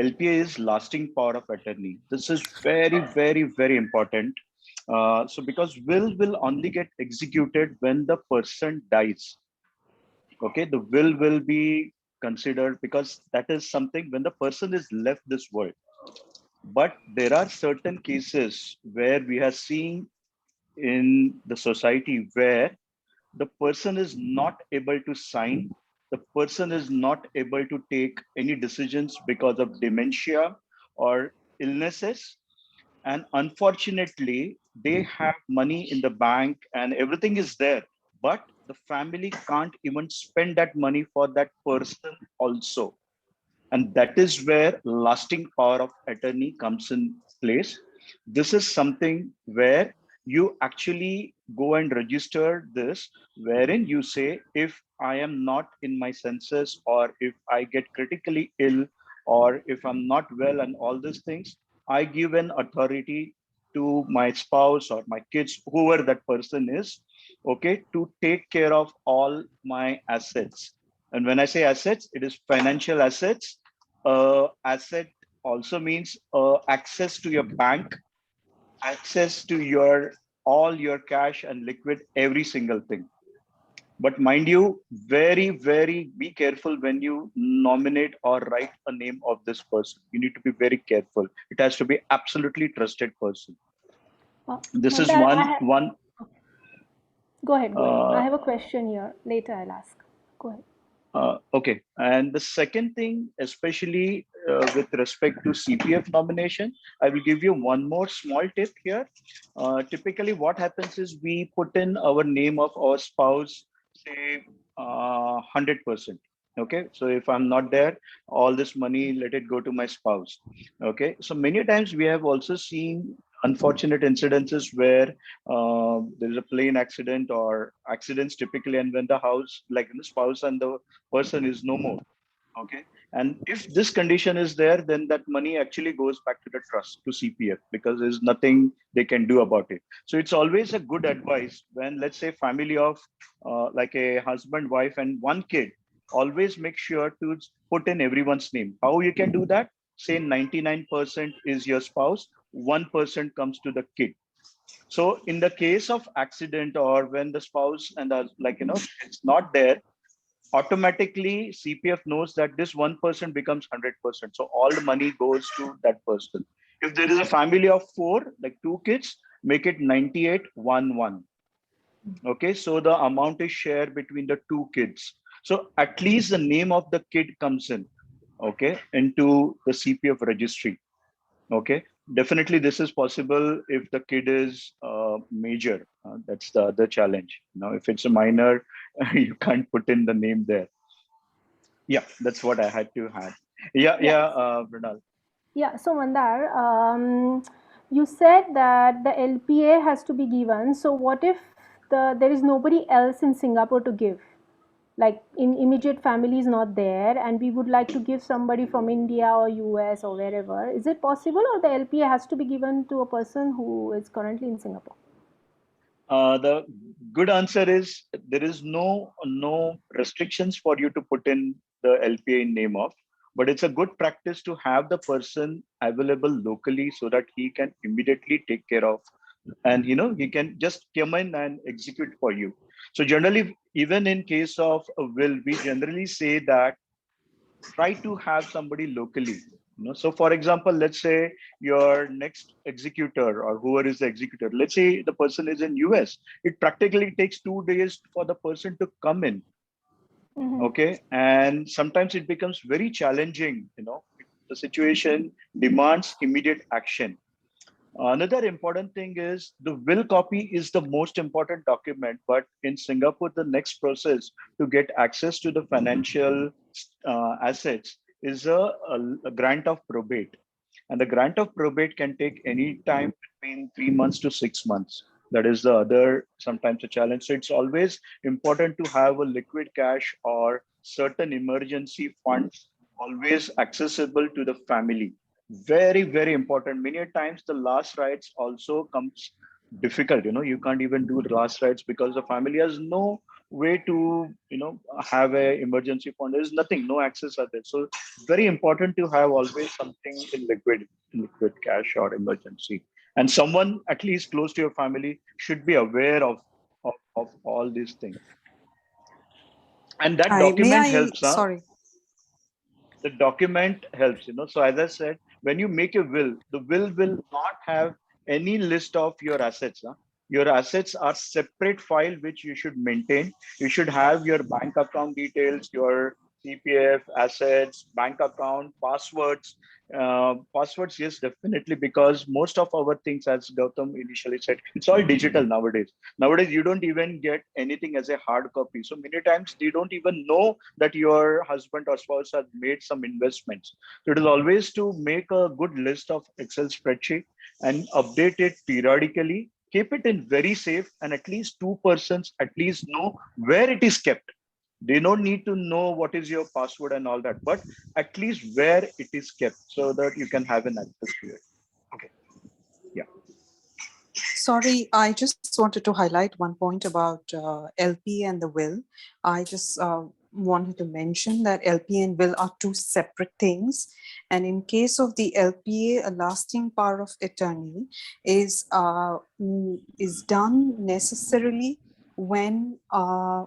P: LPA is lasting power of attorney. This is very, very, very important. So because will only get executed when the person dies. Okay, the will be considered because that is something when the person is left this world. But there are certain cases where we are seeing in the society where the person is not able to sign, the person is not able to take any decisions because of dementia or illnesses. And unfortunately, they have money in the bank and everything is there, but the family can't even spend that money for that person also. And that is where lasting power of attorney comes in place. This is something where you actually go and register this, wherein you say, if I am not in my senses, or if I get critically ill, or if I'm not well and all these things, I give an authority to my spouse or my kids, whoever that person is, okay, to take care of all my assets. And when I say assets, it is financial assets. Asset also means access to your bank, access to all your cash and liquid, every single thing. But mind you, very, very be careful when you nominate or write a name of this person. You need to be very careful. It has to be absolutely trusted person. This is one.
M: Go ahead. I have a question here. Later I'll ask. Go ahead.
P: Okay. And the second thing, especially with respect to CPF nomination, I will give you one more small tip here. Typically what happens is we put in our name of our spouse say 100%. Okay, so if I'm not there, all this money, let it go to my spouse. Okay, so many times we have also seen unfortunate incidences where there's a plane accident or accidents typically, and when the house, like the spouse and the person is no more. Okay, and if this condition is there, then that money actually goes back to the trust, to CPF, because there's nothing they can do about it. So it's always a good advice when, let's say, family of like a husband, wife, and one kid, always make sure to put in everyone's name. How you can do that? Say 99% is your spouse, 1% comes to the kid. So in the case of accident, or when the spouse and the, like, it's not there, automatically CPF knows that this 1% becomes 100%. So all the money goes to that person. If there is a family of 4, like 2 kids, make it 98-1-1. Okay, so the amount is shared between the 2 kids. So at least the name of the kid comes in, okay, into the CPF registry. Okay, definitely this is possible if the kid is major. That's the other challenge. Now, if it's a minor, you can't put in the name there. Yeah, that's what I had to add. Yeah, Mrinal.
M: Yeah, so Mandar, you said that the LPA has to be given. So what if there is nobody else in Singapore to give? Like in immediate family is not there, and we would like to give somebody from India or US or wherever. Is it possible, or the LPA has to be given to a person who is currently in Singapore?
P: The good answer is there is no restrictions for you to put in the LPA in name of, but it's a good practice to have the person available locally so that he can immediately take care of, and he can just come in and execute for you. So generally, even in case of a will, we generally say that try to have somebody locally. So for example, let's say your next executor, or whoever is the executor, let's say the person is in US, it practically takes 2 days for the person to come in. Okay, and sometimes it becomes very challenging. The situation demands immediate action. Another important thing is the will copy is the most important document, but in Singapore, the next process to get access to the financial assets is a grant of probate. And the grant of probate can take any time between 3 months to 6 months. That is the other, sometimes a challenge. So it's always important to have a liquid cash or certain emergency funds always accessible to the family. Very, very important. Many times the last rites also comes difficult. You can't even do the last rites because the family has no way to, have a emergency fund. There's nothing, no access are there. So very important to have always something in liquid cash or emergency. And someone at least close to your family should be aware of all these things. And that document helps.
R: Sorry.
P: The document helps, So as I said, when you make a will, the will not have any list of your assets. Your assets are separate file which you should maintain. You should have your bank account details, your CPF, assets, bank account, passwords. Passwords, yes, definitely, because most of our things, as Gautam initially said, it's all digital nowadays. Nowadays, you don't even get anything as a hard copy. So many times they don't even know that your husband or spouse has made some investments. So it is always to make a good list of Excel spreadsheet and update it periodically. Keep it in very safe, and at least 2 persons at least know where it is kept. They don't need to know what is your password and all that, but at least where it is kept so that you can have an access to it. Okay. Yeah.
R: Sorry, I just wanted to highlight one point about LP and the will. I just wanted to mention that LPA and will are 2 separate things. And in case of the LPA, a lasting power of attorney is done necessarily when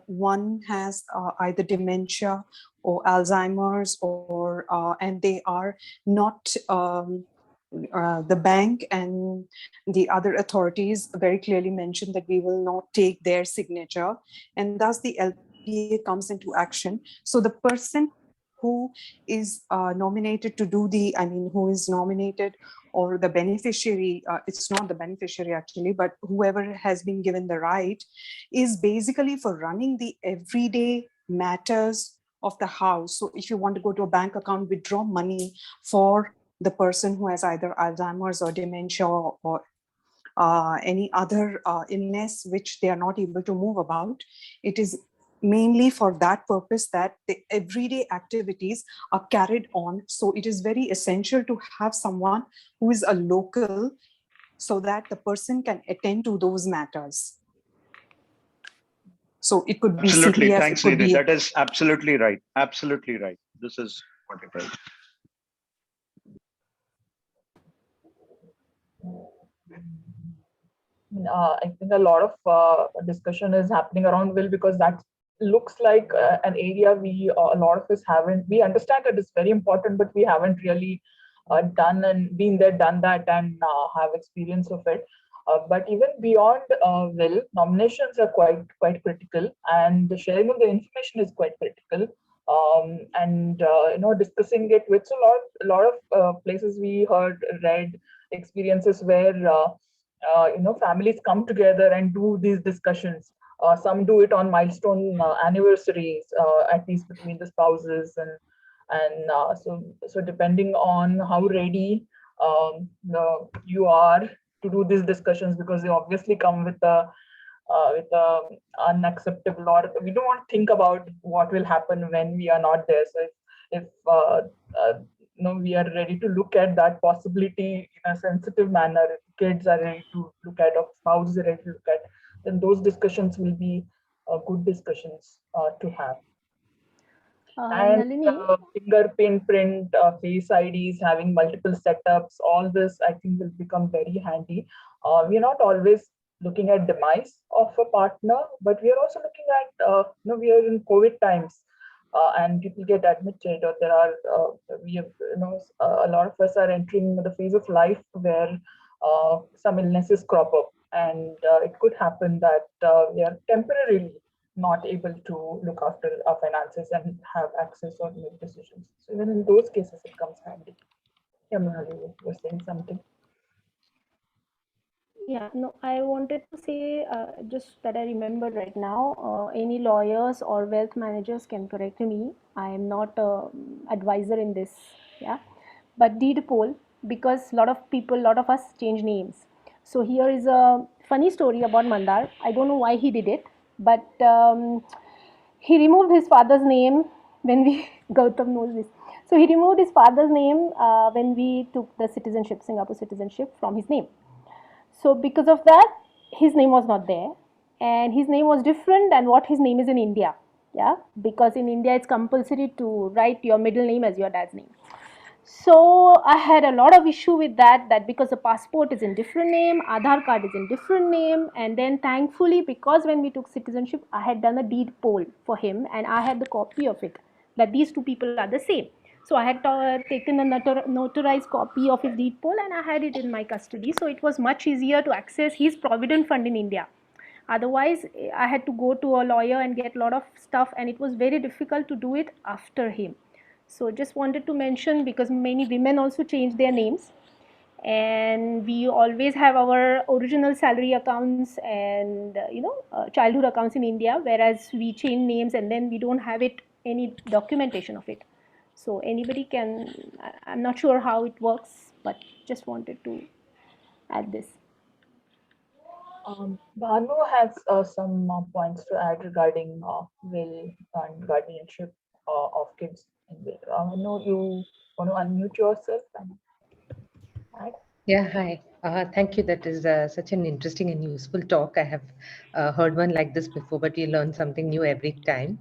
R: one has either dementia or Alzheimer's, or and they are not the bank and the other authorities very clearly mentioned that we will not take their signature, and thus the LPA comes into action. So the person who is nominated to do who is nominated or the beneficiary, it's not the beneficiary actually, but whoever has been given the right, is basically for running the everyday matters of the house. So if you want to go to a bank account, withdraw money for the person who has either Alzheimer's or dementia or any other illness which they are not able to move about, it is mainly for that purpose that the everyday activities are carried on. So it is very essential to have someone who is a local so that the person can attend to those matters. So it could be
P: Absolutely.
R: CPF,
P: Thanks, Nidhi. That is absolutely right. Absolutely right. This is what it is.
N: I think a lot of discussion is happening around will, because that looks like an area a lot of us haven't. We understand that it's very important, but we haven't really done and been there, done that, and have experience of it. But even beyond will, nominations are quite critical, and the sharing of the information is quite critical. And discussing it with a lot of places we read experiences where families come together and do these discussions. Some do it on milestone anniversaries, at least between the spouses, and so depending on how ready you are to do these discussions, because they obviously come with a unacceptable, or we don't want to think about what will happen when we are not there. So if we are ready to look at that possibility in a sensitive manner, if kids are ready to look at, or spouses are ready to look at, then those discussions will be good discussions to have. And fingerprint, face IDs, having multiple setups, all this I think will become very handy. We're not always looking at demise of a partner, but we are also looking at, we are in COVID times, and people get admitted, or there are, a lot of us are entering the phase of life where some illnesses crop up, and it could happen that we are temporarily not able to look after our finances and have access or make decisions. So even in those cases, it comes handy. Yeah, Mrinali was saying something.
M: Yeah, no, I wanted to say just that I remembered right now, any lawyers or wealth managers can correct me. I am not an advisor in this, yeah. But deed poll, because a lot of us change names. So here is a funny story about Mandar. I don't know why he did it, but he removed his father's name when we, Gautam knows this. So he removed his father's name when we took the citizenship, Singapore citizenship, from his name. So because of that, his name was not there, and his name was different than what his name is in India. Yeah, because in India it's compulsory to write your middle name as your dad's name. So I had a lot of issue with that because the passport is in different name, Aadhaar card is in different name, and then thankfully, because when we took citizenship, I had done a deed poll for him, and I had the copy of it, that these two people are the same. So I had taken a notarized copy of his deed poll, and I had it in my custody. So it was much easier to access his provident fund in India. Otherwise, I had to go to a lawyer and get a lot of stuff, and it was very difficult to do it after him. So just wanted to mention, because many women also change their names, and we always have our original salary accounts and childhood accounts in India, whereas we change names and then we don't have any documentation of it. So anybody can, I'm not sure how it works, but just wanted to add this.
N: Bhanu has some points to add regarding will and guardianship of kids. I know you want to unmute yourself and add.
S: Yeah, hi. Thank you. That is such an interesting and useful talk. I have heard one like this before, but you learn something new every time.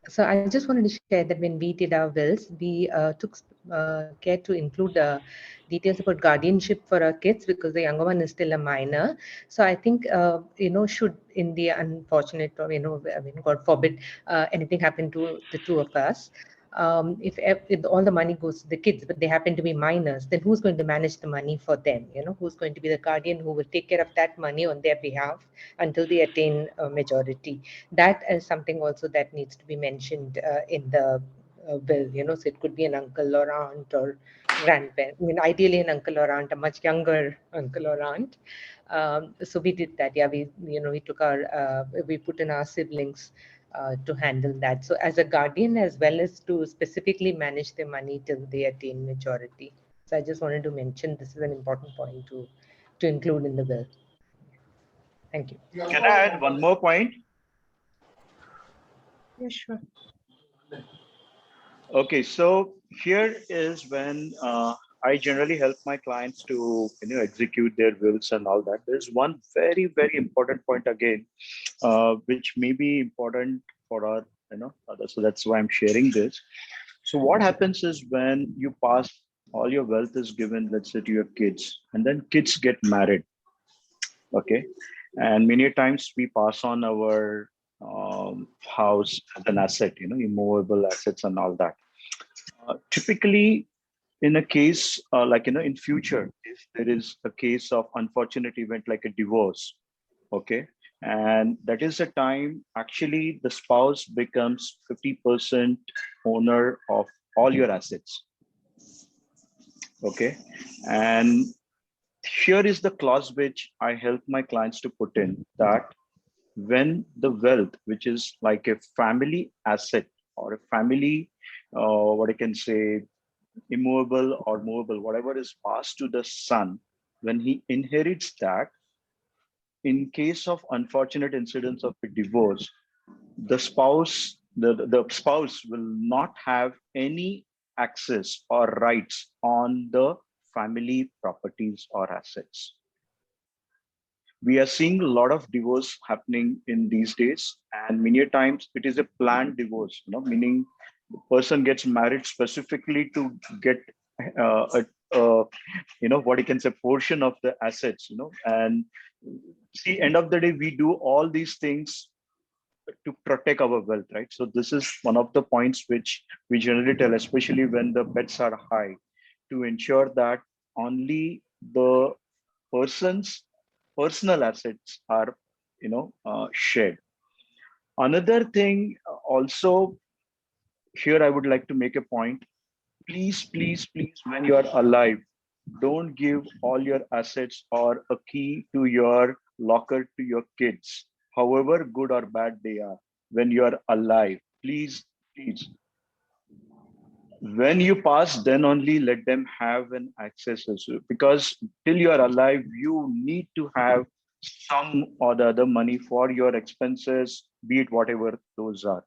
S: So I just wanted to share that when we did our wills, we took care to include details about guardianship for our kids, because the younger one is still a minor. So I think, should in the unfortunate, or, God forbid, anything happen to the two of us, if all the money goes to the kids, but they happen to be minors, then who's going to manage the money for them? Who's going to be the guardian who will take care of that money on their behalf until they attain majority? That is something also that needs to be mentioned in the will, so it could be an uncle or aunt or grandparent. I mean, ideally an uncle or aunt, a much younger uncle or aunt. So we did that. Yeah, we took we put in our siblings to handle that. So as a guardian, as well as to specifically manage their money till they attain maturity. So I just wanted to mention this is an important point to include in the will. Thank you.
P: Can I add one more point?
A: Yeah, sure.
P: Okay, so here is when I generally help my clients to execute their wills and all that. There's one very, very important point again, which may be important for our others. So that's why I'm sharing this. So what happens is when you pass, all your wealth is given, let's say, to your kids, and then kids get married. Okay, and many times we pass on our house as an asset, immovable assets and all that. Typically, in a case in future, if there is a case of unfortunate event like a divorce, okay, and that is a time actually the spouse becomes 50% owner of all your assets. Okay, and here is the clause which I help my clients to put in, that when the wealth, which is like a family asset or a family, what I can say, immovable or movable, whatever is passed to the son, when he inherits that, in case of unfortunate incidents of a divorce, the spouse, the spouse will not have any access or rights on the family properties or assets. We are seeing a lot of divorce happening in these days, and many times it is a planned divorce, meaning the person gets married specifically to get what you can say, portion of the assets, and see, end of the day, we do all these things to protect our wealth, right? So this is one of the points which we generally tell, especially when the bets are high, to ensure that only the person's personal assets are shared. Another thing also, here I would like to make a point. Please, please, please, when you are alive, don't give all your assets or a key to your locker to your kids, however good or bad they are, when you are alive. Please, please. When you pass, then only let them have an access also, because till you are alive, you need to have some or the other money for your expenses, be it whatever those are.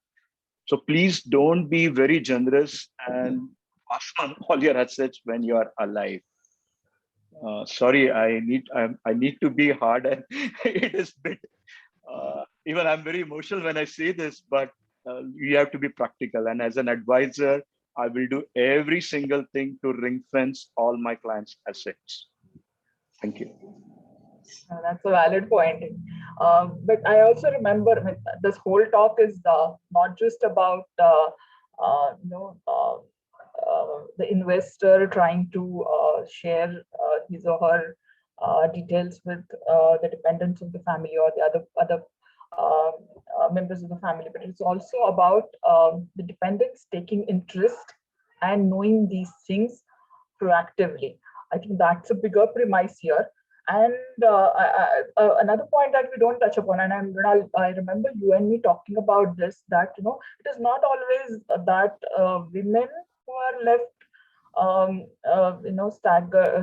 P: So please don't be very generous and pass on all your assets when you are alive. Sorry, I need to be hard, and it is bit. Even I'm very emotional when I say this, but you have to be practical. And as an advisor, I will do every single thing to ring fence all my clients' assets. Thank you.
N: That's a valid point. But I also remember this whole talk is not just about the investor trying to share his or her details with the dependents of the family or the other members of the family, but it's also about the dependents taking interest and knowing these things proactively. I think that's a bigger premise here. And another point that we don't touch upon, and I remember you and me talking about this, that it is not always that women who are left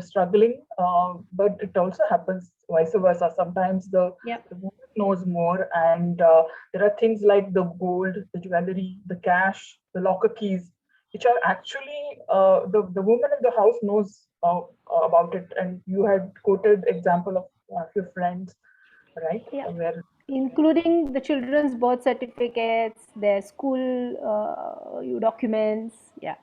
N: struggling, but it also happens vice versa. Sometimes the woman knows more, and there are things like the gold, the jewelry, the cash, the locker keys, which are actually the woman in the house knows about it. And you had quoted example of a few friends, right?
M: Yeah.
N: Where
M: including the children's birth certificates, their school documents. Yeah,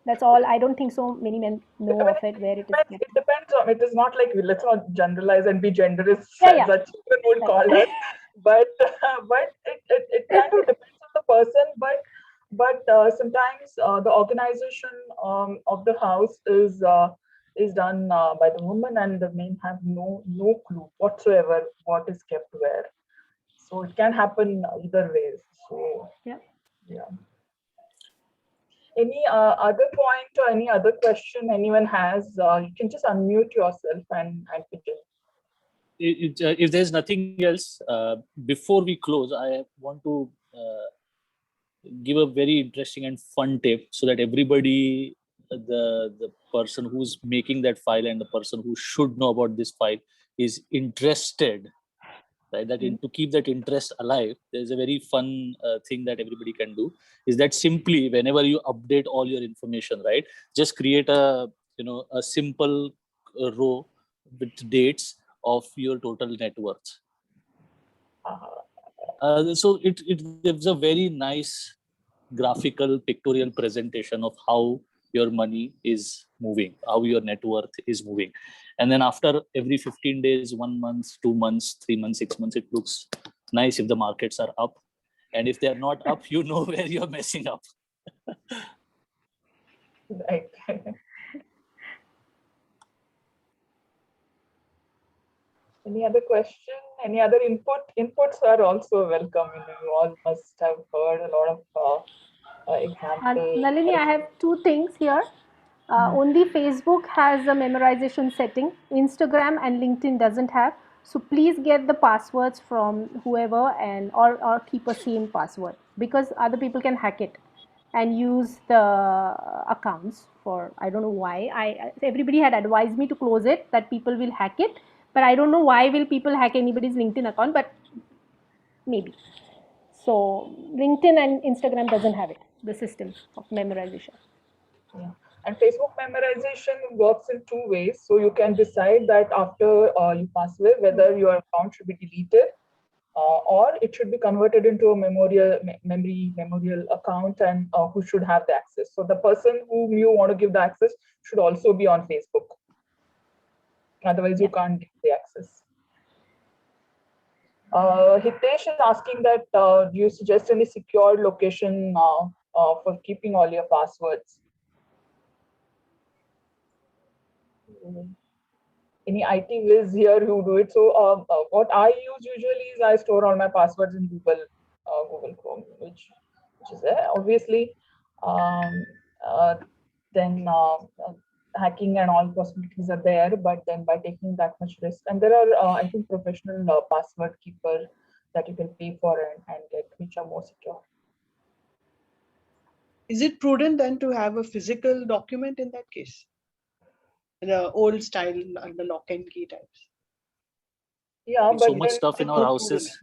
M: that's all. I don't think so many men know of it, where it is kept.
N: It depends on, it is not like, let's not generalize and be genderist,
M: Yeah.
N: as children would call us, but it kind of depends on the person, but sometimes the organization of the house is done by the woman, and the men have no clue whatsoever what is kept where. So it can happen either ways. So yeah. Any other point or any other question anyone has, you can just unmute yourself and pitch in.
L: If there's nothing else, before we close, I want to give a very interesting and fun tip so that everybody, the person who's making that file and the person who should know about this file is interested, right? That to keep that interest alive, there's a very fun thing that everybody can do, is that simply whenever you update all your information, right, just create a simple row with dates of your total net worth. So it gives a very nice graphical pictorial presentation of how your money is moving, how your net worth is moving. And then after every 15 days, 1 month, 2 months, 3 months, 6 months, it looks nice if the markets are up. And if they're not up, you know where you're messing up.
N: Right. Any other question? Any other input? Inputs are also welcome. You all must have heard a lot of examples.
M: Nalini, I have two things here. Only Facebook has a memorization setting. Instagram and LinkedIn doesn't have. So please get the passwords from whoever and or keep a same password, because other people can hack it and use the accounts for, I don't know why. Everybody had advised me to close it, that people will hack it, but I don't know why will people hack anybody's LinkedIn account, but maybe. So LinkedIn and Instagram doesn't have it, the system of memorization.
N: Yeah. And Facebook memorization works in two ways. So you can decide that after you pass away, whether your account should be deleted or it should be converted into a memorial account, and who should have the access. So the person whom you want to give the access should also be on Facebook. Otherwise, you can't get the access. Hitesh is asking that do you suggest any secure location for keeping all your passwords? Any IT whiz here who do it? So what I use usually is I store all my passwords in Google Chrome, which is there obviously. Then hacking and all possibilities are there, but then by taking that much risk, and there are I think professional password keeper that you can pay for and get, which are more secure.
A: Is it prudent then to have a physical document in that case? The old style under lock and key types.
N: Yeah, but
L: so much stuff in our houses.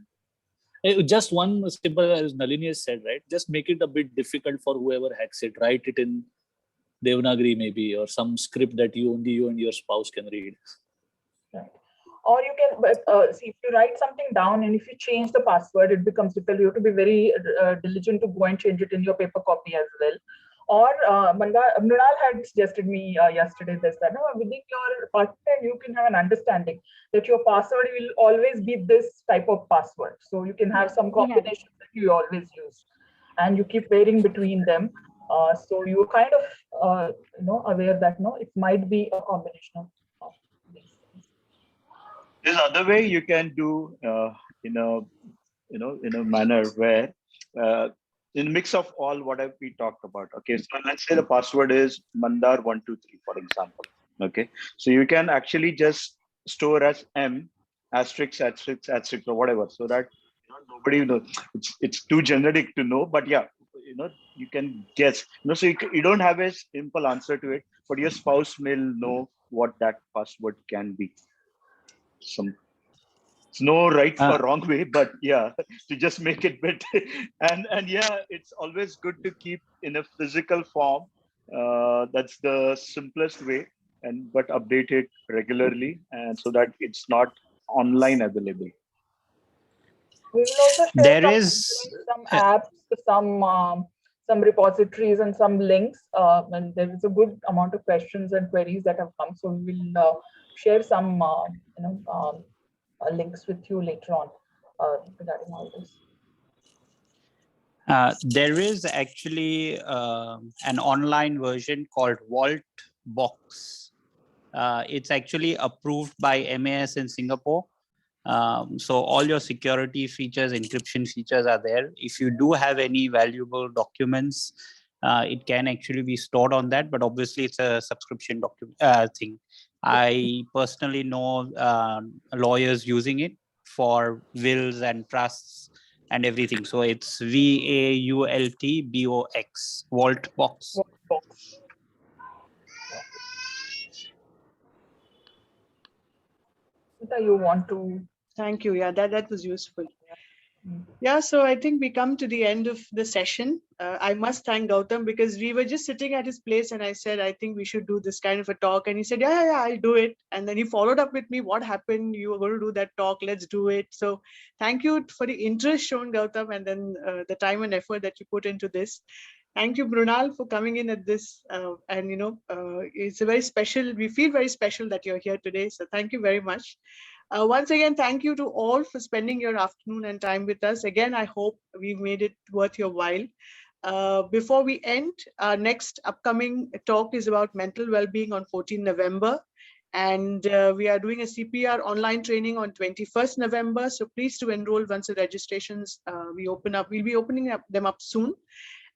L: Just one simple, as Nalini has said, right? Just make it a bit difficult for whoever hacks it. Write it in Devanagari maybe, or some script that only you and your spouse can read.
N: Right. Or you can, but see, if you write something down and if you change the password, it becomes difficult. You have to be very diligent to go and change it in your paper copy as well. Or Mrinal had suggested me yesterday this, that within your partner, you can have an understanding that your password will always be this type of password. So you can have some combinations that you always use, and you keep varying between them. So you're kind of aware that it might be a combination of these things.
P: There's other way you can do in a manner where in a mix of all what we talked about. Okay, so let's say the password is Mandar123, for example. Okay, so you can actually just store as M asterisk or whatever, so that nobody knows. It's too generic to know, but yeah, you can guess. So you don't have a simple answer to it, but your spouse may know what that password can be. It's no right or wrong way, but yeah, to just make it better. and yeah, it's always good to keep in a physical form. That's the simplest way, but update it regularly, and so that it's not online available.
N: We will also share some apps, some repositories, and some links. And there is a good amount of questions and queries that have come. So we will share some links with you later on regarding all this.
T: There is actually an online version called Vault Box. It's actually approved by MAS in Singapore. So all your security features, encryption features are there. If you do have any valuable documents, it can actually be stored on that, but obviously it's a subscription document thing. I personally know lawyers using it for wills and trusts and everything. So it's VAULTBOX, Vault Box.
N: You want to?
A: Thank you. Yeah, that was useful. Yeah, so I think we come to the end of the session. I must thank Gautam because we were just sitting at his place and I said, I think we should do this kind of a talk. And he said, yeah, I'll do it. And then he followed up with me, what happened? You were going to do that talk, let's do it. So thank you for the interest shown, Gautam, and then the time and effort that you put into this. Thank you, Brunal, for coming in at this. And, it's a very special, we feel very special that you're here today. So thank you very much. Once again, thank you to all for spending your afternoon and time with us. Again, I hope we've made it worth your while. Before we end, our next upcoming talk is about mental well-being on 14 November. And we are doing a CPR online training on 21st November. So please do enroll once the registrations we open up. We'll be opening them up soon.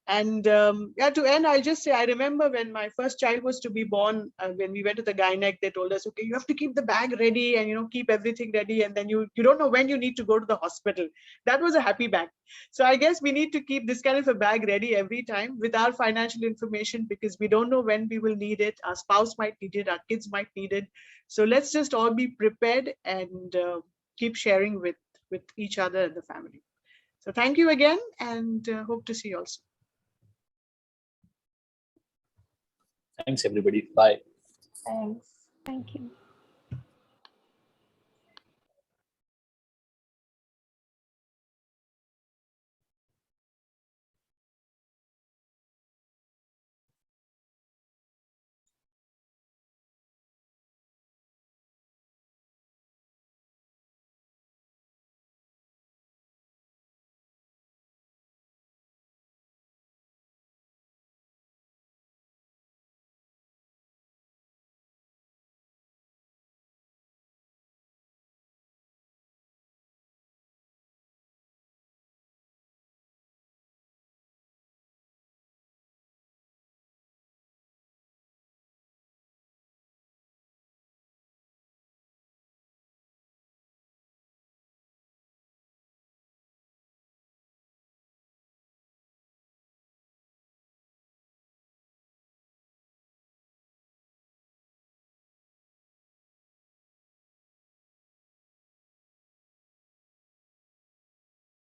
A: And yeah, to end, I'll just say, I remember when my first child was to be born, when we went to the gynec, they told us, okay, you have to keep the bag ready and, keep everything ready. And then you don't know when you need to go to the hospital. That was a happy bag. So I guess we need to keep this kind of a bag ready every time with our financial information, because we don't know when we will need it. Our spouse might need it, our kids might need it. So let's just all be prepared and keep sharing with each other and the family. So thank you again, and hope to see you all soon.
L: Thanks, everybody. Bye.
M: Thanks. Thank you.